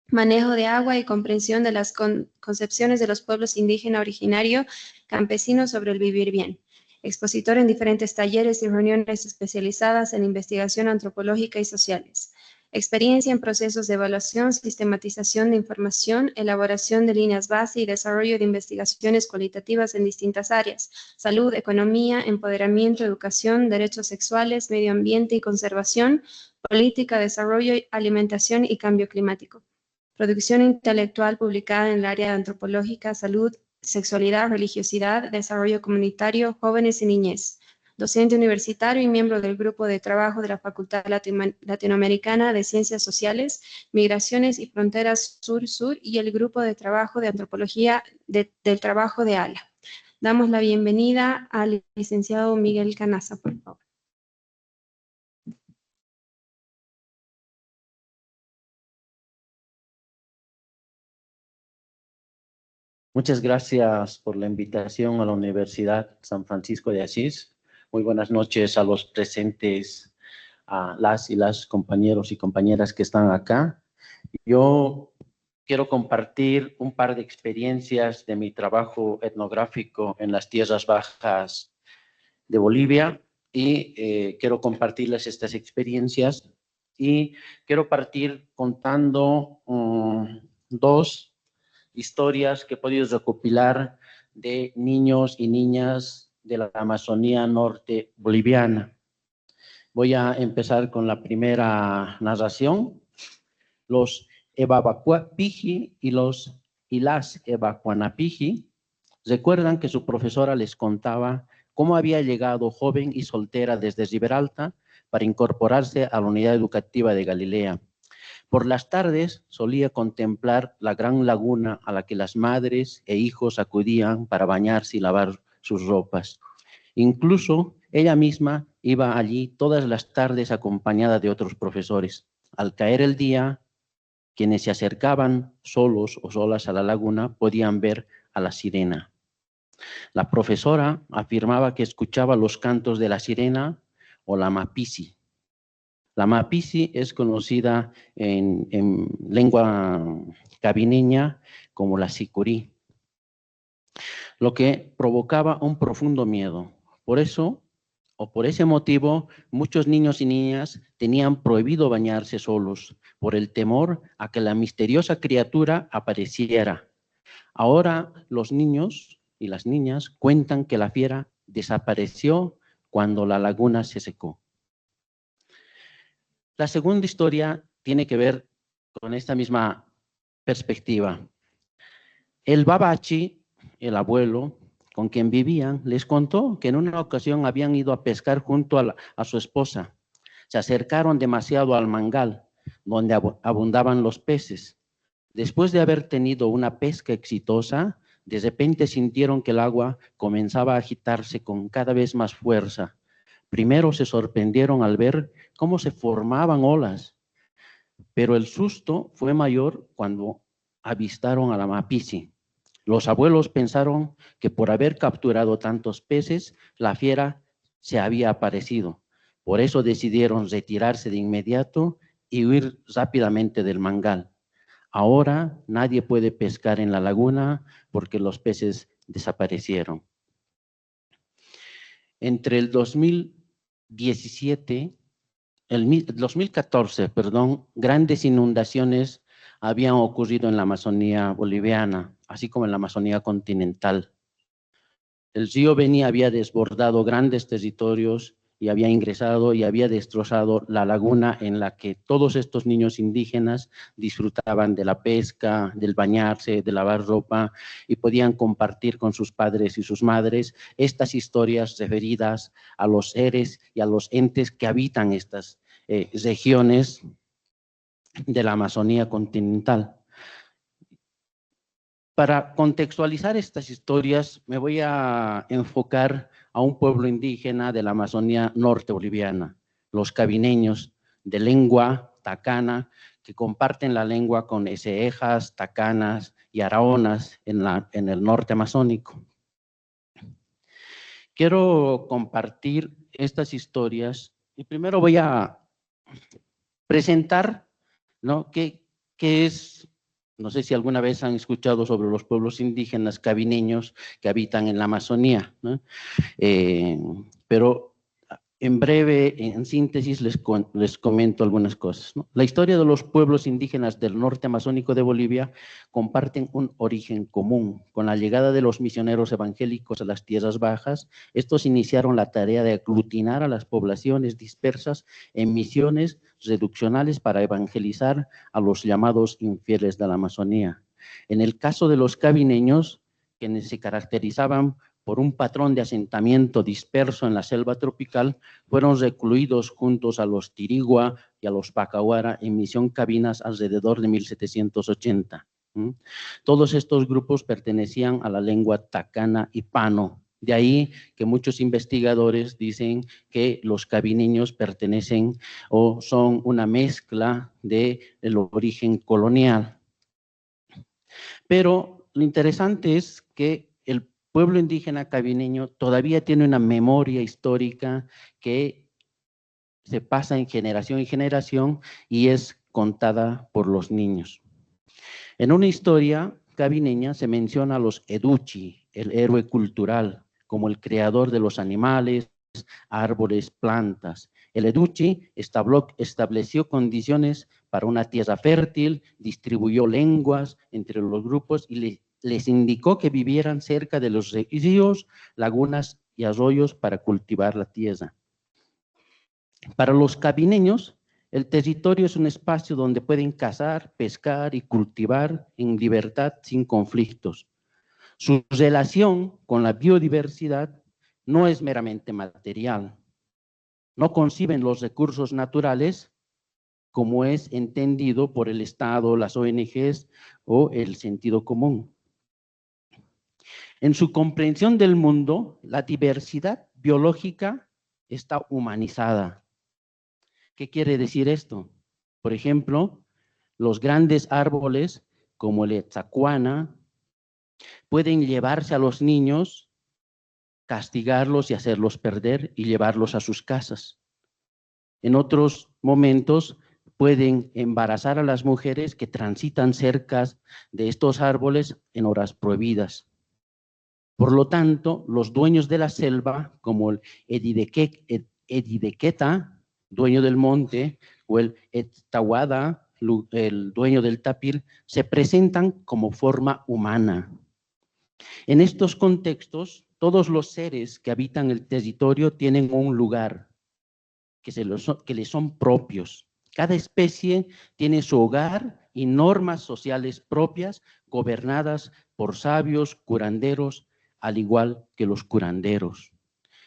Manejo de agua y comprensión de las concepciones de los pueblos indígena originario campesinos sobre el vivir bien. Expositor en diferentes talleres y reuniones especializadas en investigación antropológica y sociales. Experiencia en procesos de evaluación, sistematización de información, elaboración de líneas base y desarrollo de investigaciones cualitativas en distintas áreas: salud, economía, empoderamiento, educación, derechos sexuales, medio ambiente y conservación, política, desarrollo, alimentación y cambio climático. Producción intelectual publicada en el área antropológica, salud, sexualidad, religiosidad, desarrollo comunitario, jóvenes y niñez. Docente universitario y miembro del grupo de trabajo de la Facultad Latinoamericana de Ciencias Sociales, Migraciones y Fronteras Sur-Sur y el grupo de trabajo de antropología del trabajo de ALA. Damos la bienvenida al licenciado Miguel Canaza, por favor. Muchas gracias por la invitación a la Universidad San Francisco de Asís. Muy buenas noches a los presentes, a las y las compañeros y compañeras que están acá. Yo quiero compartir un par de experiencias de mi trabajo etnográfico en las tierras bajas de Bolivia y quiero compartirles estas experiencias y quiero partir contando dos historias que he podido recopilar de niños y niñas de la Amazonía norte boliviana. Voy a empezar con la primera narración. Los Evacuapiji y las Evacuanapiji recuerdan que su profesora les contaba cómo había llegado joven y soltera desde Riberalta para incorporarse a la unidad educativa de Galilea. Por las tardes solía contemplar la gran laguna a la que las madres e hijos acudían para bañarse y lavar sus ropas. Incluso ella misma iba allí todas las tardes acompañada de otros profesores. Al caer el día, quienes se acercaban solos o solas a la laguna podían ver a la sirena. La profesora afirmaba que escuchaba los cantos de la sirena o la mapisi. La mapisi es conocida en lengua cabineña como la sicurí, lo que provocaba un profundo miedo. Por eso, o por ese motivo, muchos niños y niñas tenían prohibido bañarse solos, por el temor a que la misteriosa criatura apareciera. Ahora los niños y las niñas cuentan que la fiera desapareció cuando la laguna se secó. La segunda historia tiene que ver con esta misma perspectiva. El babachi, el abuelo con quien vivían, les contó que en una ocasión habían ido a pescar junto a su esposa. Se acercaron demasiado al mangal, donde abundaban los peces. Después de haber tenido una pesca exitosa, de repente sintieron que el agua comenzaba a agitarse con cada vez más fuerza. Primero se sorprendieron al ver cómo se formaban olas, pero el susto fue mayor cuando avistaron a la mapisi. Los abuelos pensaron que por haber capturado tantos peces, la fiera se había aparecido. Por eso decidieron retirarse de inmediato y huir rápidamente del mangal. Ahora nadie puede pescar en la laguna porque los peces desaparecieron. Entre el 2014, grandes inundaciones habían ocurrido en la Amazonía boliviana, así como en la Amazonía continental. El río Beni había desbordado grandes territorios y había ingresado y había destrozado la laguna en la que todos estos niños indígenas disfrutaban de la pesca, del bañarse, de lavar ropa y podían compartir con sus padres y sus madres estas historias referidas a los seres y a los entes que habitan estas regiones de la Amazonía continental. Para contextualizar estas historias, me voy a enfocar a un pueblo indígena de la Amazonía norte boliviana, los cabineños, de lengua tacana, que comparten la lengua con esejas, tacanas y araonas en el norte amazónico. Quiero compartir estas historias y primero voy a presentar, ¿no?, qué es. No sé si alguna vez han escuchado sobre los pueblos indígenas cabineños que habitan en la Amazonía, ¿no? Pero en breve, en síntesis, les comento algunas cosas, ¿no? La historia de los pueblos indígenas del norte amazónico de Bolivia comparten un origen común. Con la llegada de los misioneros evangélicos a las tierras bajas, estos iniciaron la tarea de aglutinar a las poblaciones dispersas en misiones reduccionales para evangelizar a los llamados infieles de la Amazonía. En el caso de los cabineños, quienes se caracterizaban por un patrón de asentamiento disperso en la selva tropical, fueron recluidos juntos a los Tirigua y a los Pacahuara en misión Cabinas alrededor de 1780. Todos estos grupos pertenecían a la lengua tacana y pano. De ahí que muchos investigadores dicen que los cabineños pertenecen o son una mezcla del origen colonial. Pero lo interesante es que el pueblo indígena cabineño todavía tiene una memoria histórica que se pasa en generación y es contada por los niños. En una historia cabineña se menciona a los Educhi, el héroe cultural, como el creador de los animales, árboles, plantas. El Educhi estableció condiciones para una tierra fértil, distribuyó lenguas entre los grupos y les indicó que vivieran cerca de los ríos, lagunas y arroyos para cultivar la tierra. Para los cabineños, el territorio es un espacio donde pueden cazar, pescar y cultivar en libertad sin conflictos. Su relación con la biodiversidad no es meramente material. No conciben los recursos naturales como es entendido por el Estado, las ONGs o el sentido común. En su comprensión del mundo, la diversidad biológica está humanizada. ¿Qué quiere decir esto? Por ejemplo, los grandes árboles como el etzacuana pueden llevarse a los niños, castigarlos y hacerlos perder y llevarlos a sus casas. En otros momentos pueden embarazar a las mujeres que transitan cerca de estos árboles en horas prohibidas. Por lo tanto, los dueños de la selva, como el Edidequeta, dueño del monte, o el Etawada, el dueño del tapir, se presentan como forma humana. En estos contextos, todos los seres que habitan el territorio tienen un lugar que les son propios. Cada especie tiene su hogar y normas sociales propias, gobernadas por sabios, curanderos, al igual que los curanderos.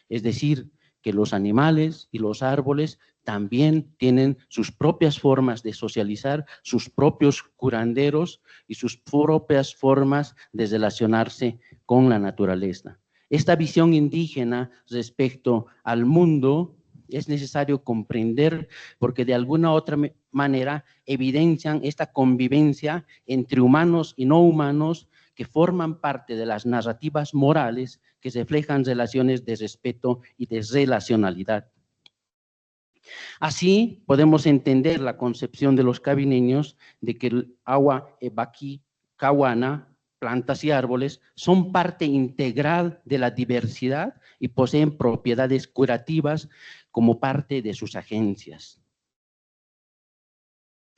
Es decir, que los animales y los árboles también tienen sus propias formas de socializar, sus propios curanderos y sus propias formas de relacionarse con la naturaleza. Esta visión indígena respecto al mundo es necesario comprender porque de alguna otra manera evidencian esta convivencia entre humanos y no humanos que forman parte de las narrativas morales que reflejan relaciones de respeto y de relacionalidad. Así podemos entender la concepción de los cabineños de que el agua ebaqui, cahuana, plantas y árboles son parte integral de la diversidad y poseen propiedades curativas como parte de sus agencias.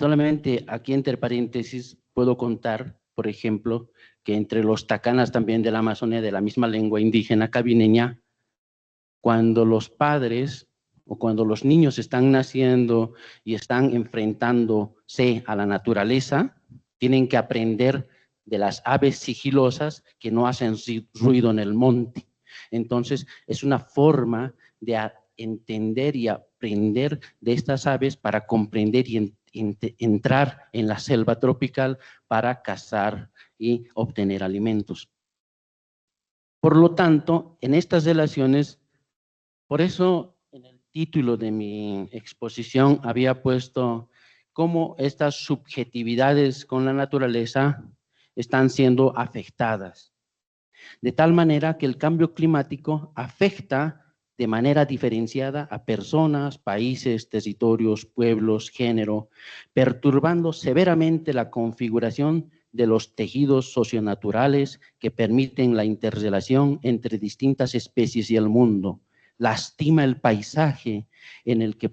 Solamente aquí entre paréntesis puedo contar, por ejemplo, que entre los tacanas también de la Amazonía, de la misma lengua indígena cabineña, cuando los padres o cuando los niños están naciendo y están enfrentándose a la naturaleza, tienen que aprender de las aves sigilosas que no hacen ruido en el monte. Entonces, es una forma de entender y aprender de estas aves para comprender y entrar en la selva tropical para cazar y obtener alimentos. Por lo tanto, en estas relaciones, por eso en el título de mi exposición había puesto cómo estas subjetividades con la naturaleza están siendo afectadas. De tal manera que el cambio climático afecta de manera diferenciada a personas, países, territorios, pueblos, género, perturbando severamente la configuración de los tejidos socionaturales que permiten la interrelación entre distintas especies y el mundo. Lastima el paisaje en el que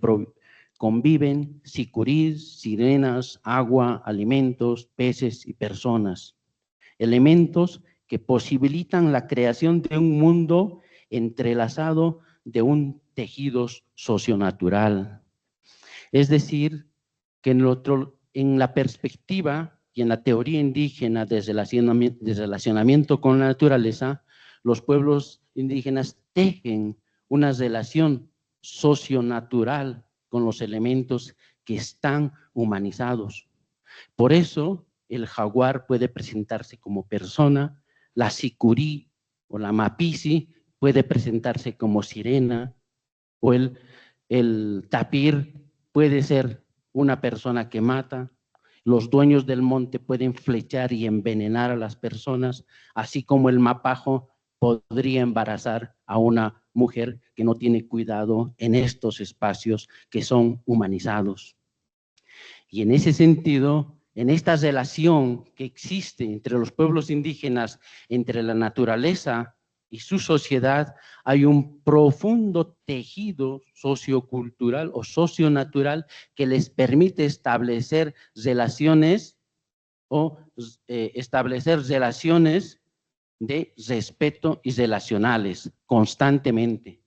conviven sicurís, sirenas, agua, alimentos, peces y personas. Elementos que posibilitan la creación de un mundo entrelazado de un tejido socionatural. Es decir, que en la perspectiva y en la teoría indígena de relacionamiento con la naturaleza, los pueblos indígenas tejen una relación socionatural con los elementos que están humanizados. Por eso, el jaguar puede presentarse como persona, la sicurí o la mapisi puede presentarse como sirena, o el tapir puede ser una persona que mata, Los dueños del monte pueden flechar y envenenar a las personas, así como el mapajo podría embarazar a una mujer que no tiene cuidado en estos espacios que son humanizados. Y en ese sentido, en esta relación que existe entre los pueblos indígenas, entre la naturaleza y su sociedad, hay un profundo tejido sociocultural o socionatural que les permite establecer relaciones de respeto y relacionales constantemente.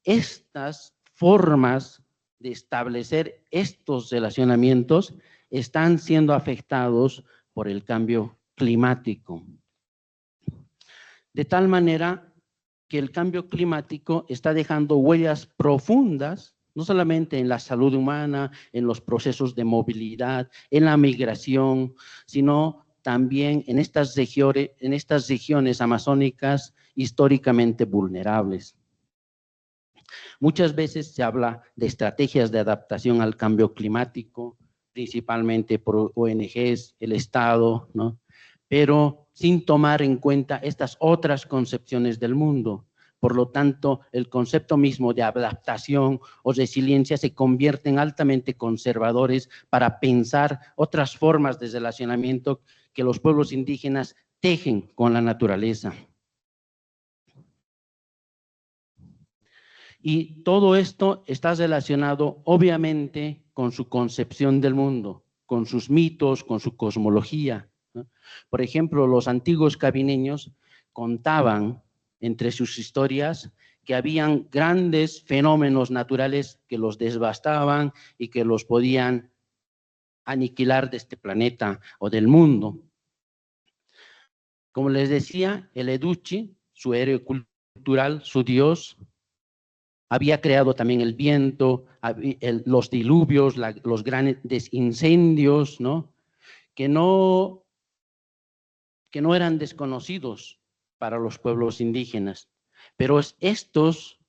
Estas formas de establecer estos relacionamientos están siendo afectados por el cambio climático. De tal manera que el cambio climático está dejando huellas profundas, no solamente en la salud humana, en los procesos de movilidad, en la migración, sino también en estas regiones amazónicas históricamente vulnerables. Muchas veces se habla de estrategias de adaptación al cambio climático, principalmente por ONGs, el Estado, ¿no? Pero sin tomar en cuenta estas otras concepciones del mundo. Por lo tanto, el concepto mismo de adaptación o resiliencia se convierte en altamente conservadores para pensar otras formas de relacionamiento que los pueblos indígenas tejen con la naturaleza. Y todo esto está relacionado, obviamente, con su concepción del mundo, con sus mitos, con su cosmología, ¿no? Por ejemplo, los antiguos cabineños contaban entre sus historias que habían grandes fenómenos naturales que los devastaban y que los podían aniquilar de este planeta o del mundo. Como les decía, el Educhi, su héroe cultural, su dios, había creado también el viento, los diluvios, los grandes incendios, ¿no? Que no eran desconocidos para los pueblos indígenas. Pero estos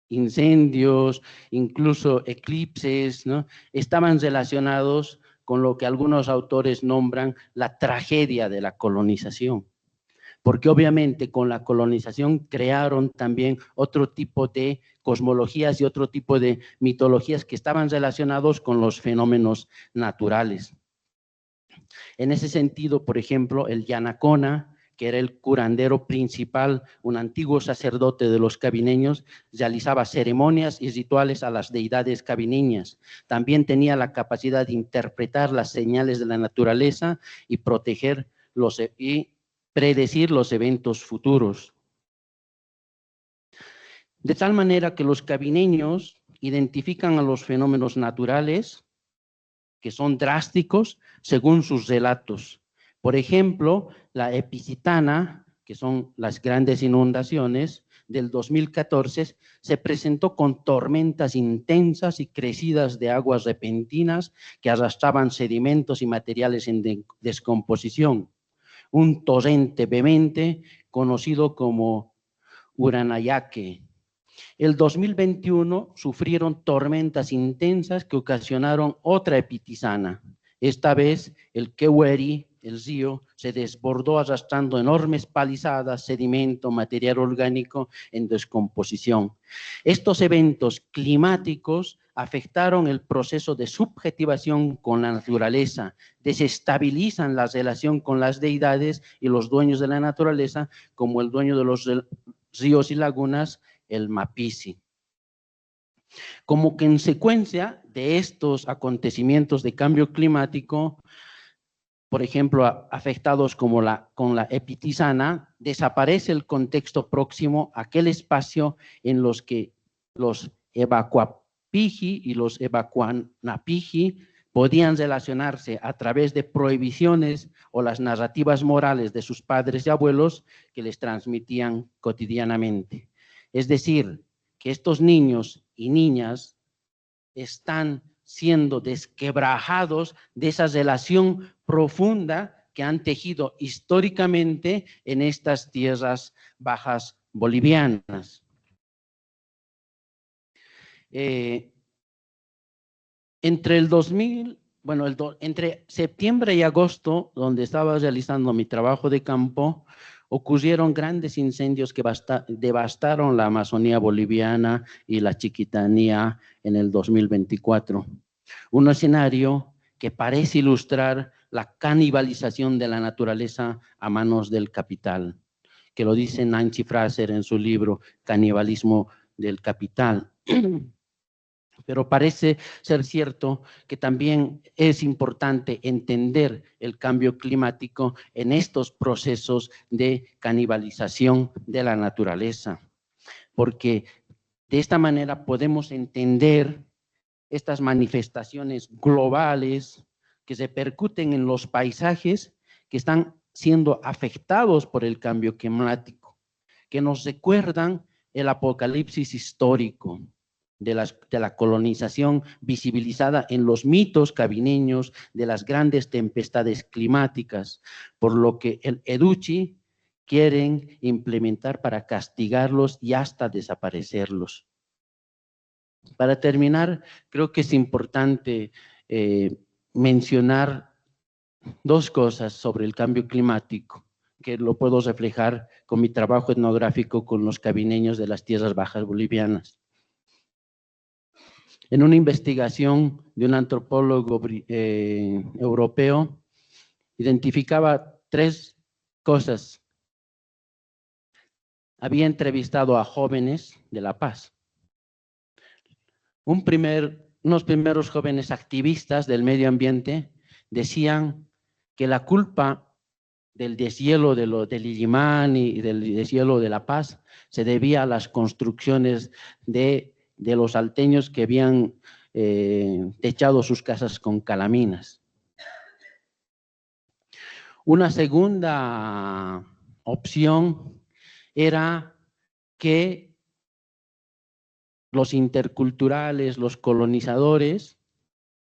incendios, incluso eclipses, ¿no? Estaban relacionados con lo que algunos autores nombran la tragedia de la colonización. Porque obviamente con la colonización crearon también otro tipo de cosmologías y otro tipo de mitologías que estaban relacionados con los fenómenos naturales. En ese sentido, por ejemplo, el Yanacona, que era el curandero principal, un antiguo sacerdote de los cabineños, realizaba ceremonias y rituales a las deidades cabineñas. También tenía la capacidad de interpretar las señales de la naturaleza y predecir los eventos futuros. De tal manera que los cabineños identifican a los fenómenos naturales que son drásticos según sus relatos. Por ejemplo, la Epicitana, que son las grandes inundaciones del 2014, se presentó con tormentas intensas y crecidas de aguas repentinas que arrastraban sedimentos y materiales en descomposición. Un torrente vehemente conocido como Uranayaque. El 2021 sufrieron tormentas intensas que ocasionaron otra Epitisana. Esta vez el Keweri, el río, se desbordó arrastrando enormes palizadas, sedimento, material orgánico en descomposición. Estos eventos climáticos afectaron el proceso de subjetivación con la naturaleza, desestabilizan la relación con las deidades y los dueños de la naturaleza, como el dueño de los ríos y lagunas, el Mapisi. Como consecuencia de estos acontecimientos de cambio climático, por ejemplo, afectados con la Epitisana, desaparece el contexto próximo, aquel espacio en los que los Evacuapiji y los Evacuanapiji podían relacionarse a través de prohibiciones o las narrativas morales de sus padres y abuelos que les transmitían cotidianamente. Es decir, que estos niños y niñas están siendo desquebrajados de esa relación profunda que han tejido históricamente en estas tierras bajas bolivianas. Entre el 2000 bueno, entre septiembre y agosto, donde estaba realizando mi trabajo de campo, ocurrieron grandes incendios que devastaron la Amazonía boliviana y la Chiquitanía en el 2024. Un escenario que parece ilustrar la canibalización de la naturaleza a manos del capital, que lo dice Nancy Fraser en su libro Canibalismo del Capital. Pero parece ser cierto que también es importante entender el cambio climático en estos procesos de canibalización de la naturaleza, porque de esta manera podemos entender estas manifestaciones globales que se repercuten en los paisajes que están siendo afectados por el cambio climático, que nos recuerdan el apocalipsis histórico de la colonización visibilizada en los mitos cabineños de las grandes tempestades climáticas, por lo que el EDUCHI quieren implementar para castigarlos y hasta desaparecerlos. Para terminar, creo que es importante mencionar dos cosas sobre el cambio climático, que lo puedo reflejar con mi trabajo etnográfico con los cabineños de las tierras bajas bolivianas. En una investigación de un antropólogo europeo, identificaba 3 cosas. Había entrevistado a jóvenes de La Paz. Unos primeros jóvenes activistas del medio ambiente decían que la culpa del deshielo del Illimán y del deshielo de La Paz se debía a las construcciones de los salteños que habían techado sus casas con calaminas. Una segunda opción era que los interculturales, los colonizadores,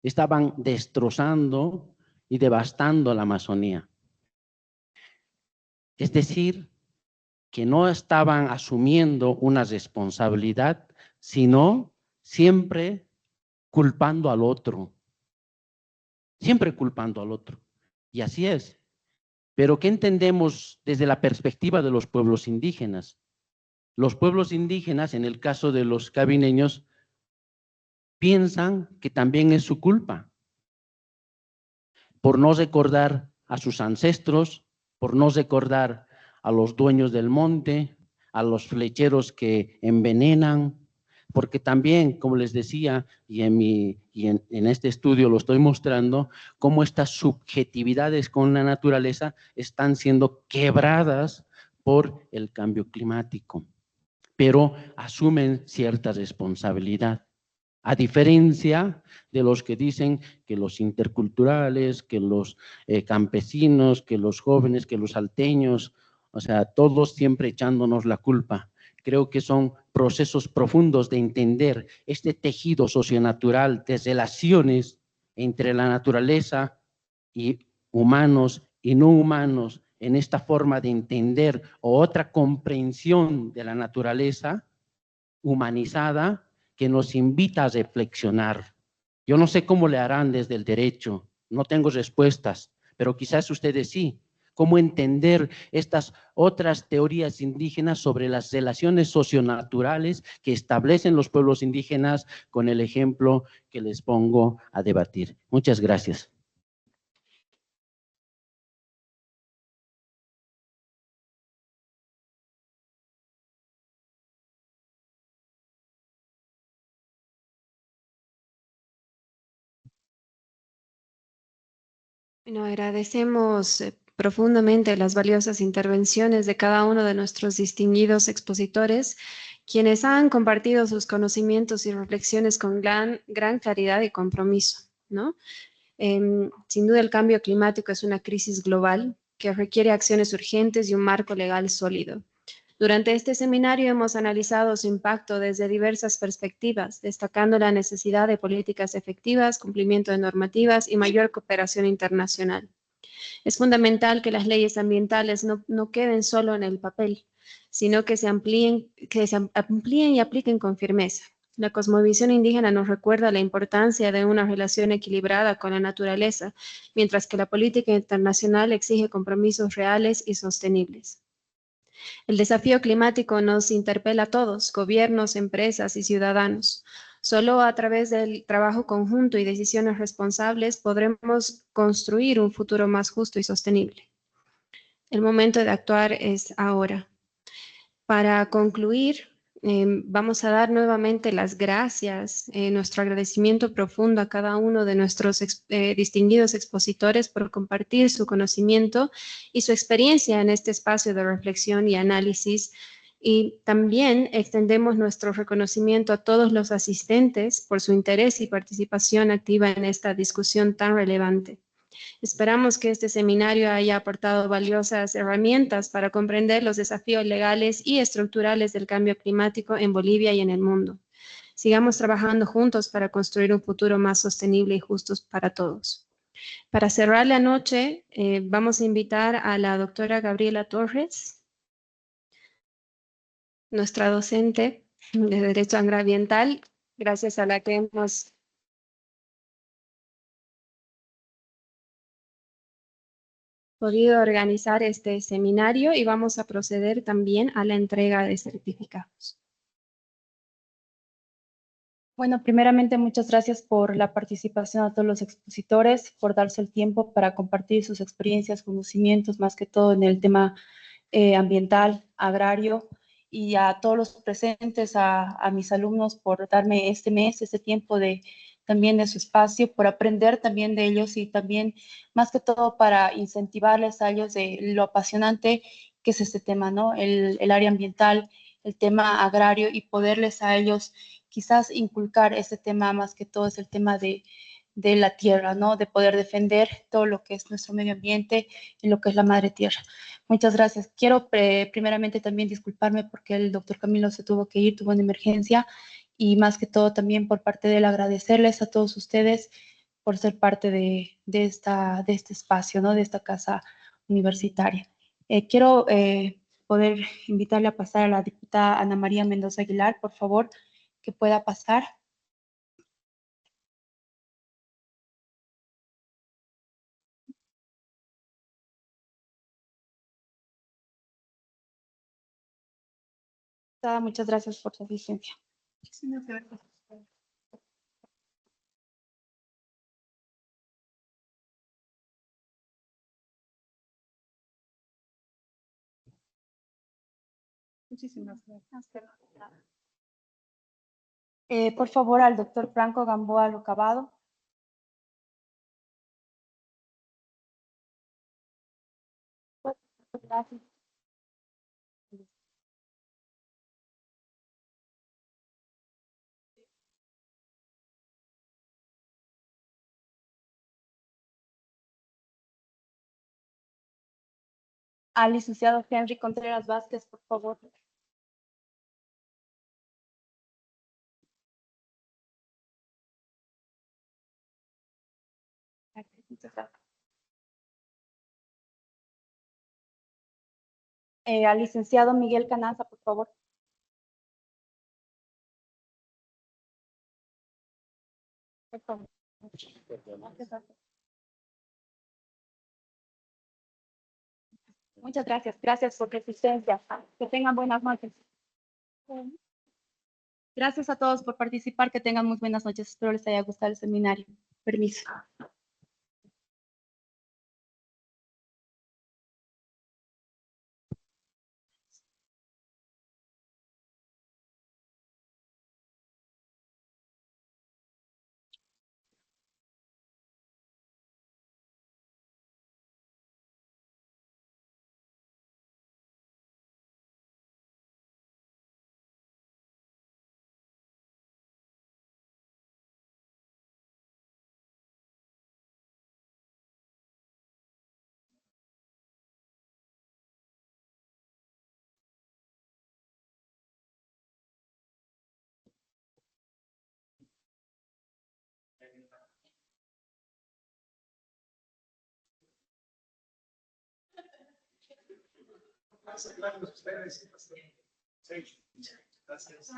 estaban destrozando y devastando la Amazonía. Es decir, que no estaban asumiendo una responsabilidad, sino siempre culpando al otro. Siempre culpando al otro. Y así es. Pero ¿qué entendemos desde la perspectiva de los pueblos indígenas? Los pueblos indígenas, en el caso de los cabineños, piensan que también es su culpa por no recordar a sus ancestros, por no recordar a los dueños del monte, a los flecheros que envenenan, porque también, como les decía, y en este estudio lo estoy mostrando, cómo estas subjetividades con la naturaleza están siendo quebradas por el cambio climático, pero asumen cierta responsabilidad. A diferencia de los que dicen que los interculturales, que los campesinos, que los jóvenes, que los salteños, o sea, todos siempre echándonos la culpa. Creo que son procesos profundos de entender este tejido socionatural de relaciones entre la naturaleza y humanos y no humanos, en esta forma de entender o otra comprensión de la naturaleza humanizada, que nos invita a reflexionar. Yo no sé cómo le harán desde el derecho, no tengo respuestas, pero quizás ustedes sí. Cómo entender estas otras teorías indígenas sobre las relaciones socionaturales que establecen los pueblos indígenas con el ejemplo que les pongo a debatir. Muchas gracias. Bueno, agradecemos profundamente las valiosas intervenciones de cada uno de nuestros distinguidos expositores, quienes han compartido sus conocimientos y reflexiones con gran claridad y compromiso, ¿no? Sin duda el cambio climático es una crisis global que requiere acciones urgentes y un marco legal sólido. Durante este seminario hemos analizado su impacto desde diversas perspectivas, destacando la necesidad de políticas efectivas, cumplimiento de normativas y mayor cooperación internacional. Es fundamental que las leyes ambientales no queden solo en el papel, sino que se amplíen y apliquen con firmeza. La cosmovisión indígena nos recuerda la importancia de una relación equilibrada con la naturaleza, mientras que la política internacional exige compromisos reales y sostenibles. El desafío climático nos interpela a todos, gobiernos, empresas y ciudadanos. Solo a través del trabajo conjunto y decisiones responsables podremos construir un futuro más justo y sostenible. El momento de actuar es ahora. Para concluir, vamos a dar nuevamente las gracias, nuestro agradecimiento profundo a cada uno de nuestros distinguidos expositores por compartir su conocimiento y su experiencia en este espacio de reflexión y análisis. Y también extendemos nuestro reconocimiento a todos los asistentes por su interés y participación activa en esta discusión tan relevante. Esperamos que este seminario haya aportado valiosas herramientas para comprender los desafíos legales y estructurales del cambio climático en Bolivia y en el mundo. Sigamos trabajando juntos para construir un futuro más sostenible y justo para todos. Para cerrar la noche, vamos a invitar a la doctora Gabriela Torres, nuestra docente de Derecho Ambiental, gracias a la que hemos podido organizar este seminario y vamos a proceder también a la entrega de certificados. Bueno, primeramente muchas gracias por la participación a todos los expositores, por darse el tiempo para compartir sus experiencias, conocimientos, más que todo en el tema ambiental, agrario, y a todos los presentes, a mis alumnos por darme este mes, este tiempo también de su espacio, por aprender también de ellos y también más que todo para incentivarles a ellos de lo apasionante que es este tema, ¿no? El área ambiental, el tema agrario y poderles a ellos quizás inculcar este tema más que todo es el tema de la tierra, ¿no? De poder defender todo lo que es nuestro medio ambiente y lo que es la madre tierra. Muchas gracias. Quiero primeramente también disculparme porque el doctor Camilo se tuvo que ir, tuvo una emergencia y más que todo también por parte de él agradecerles a todos ustedes por ser parte de este espacio, ¿no? De esta casa universitaria. Quiero poder invitarle a pasar a la diputada Ana María Mendoza Aguilar, por favor, que pueda pasar. Muchas gracias por su asistencia. Muchísimas gracias. Por favor, al doctor Franco Gamboa Locabado. Gracias. Al licenciado Henry Contreras Vázquez, por favor. Muchas gracias. Al licenciado Miguel Cananza, por favor. Por favor. Muchas gracias. Gracias por su asistencia. Que tengan buenas noches. Gracias a todos por participar. Que tengan muy buenas noches. Espero les haya gustado el seminario. Permiso. Gracias a ustedes. Sí, gracias.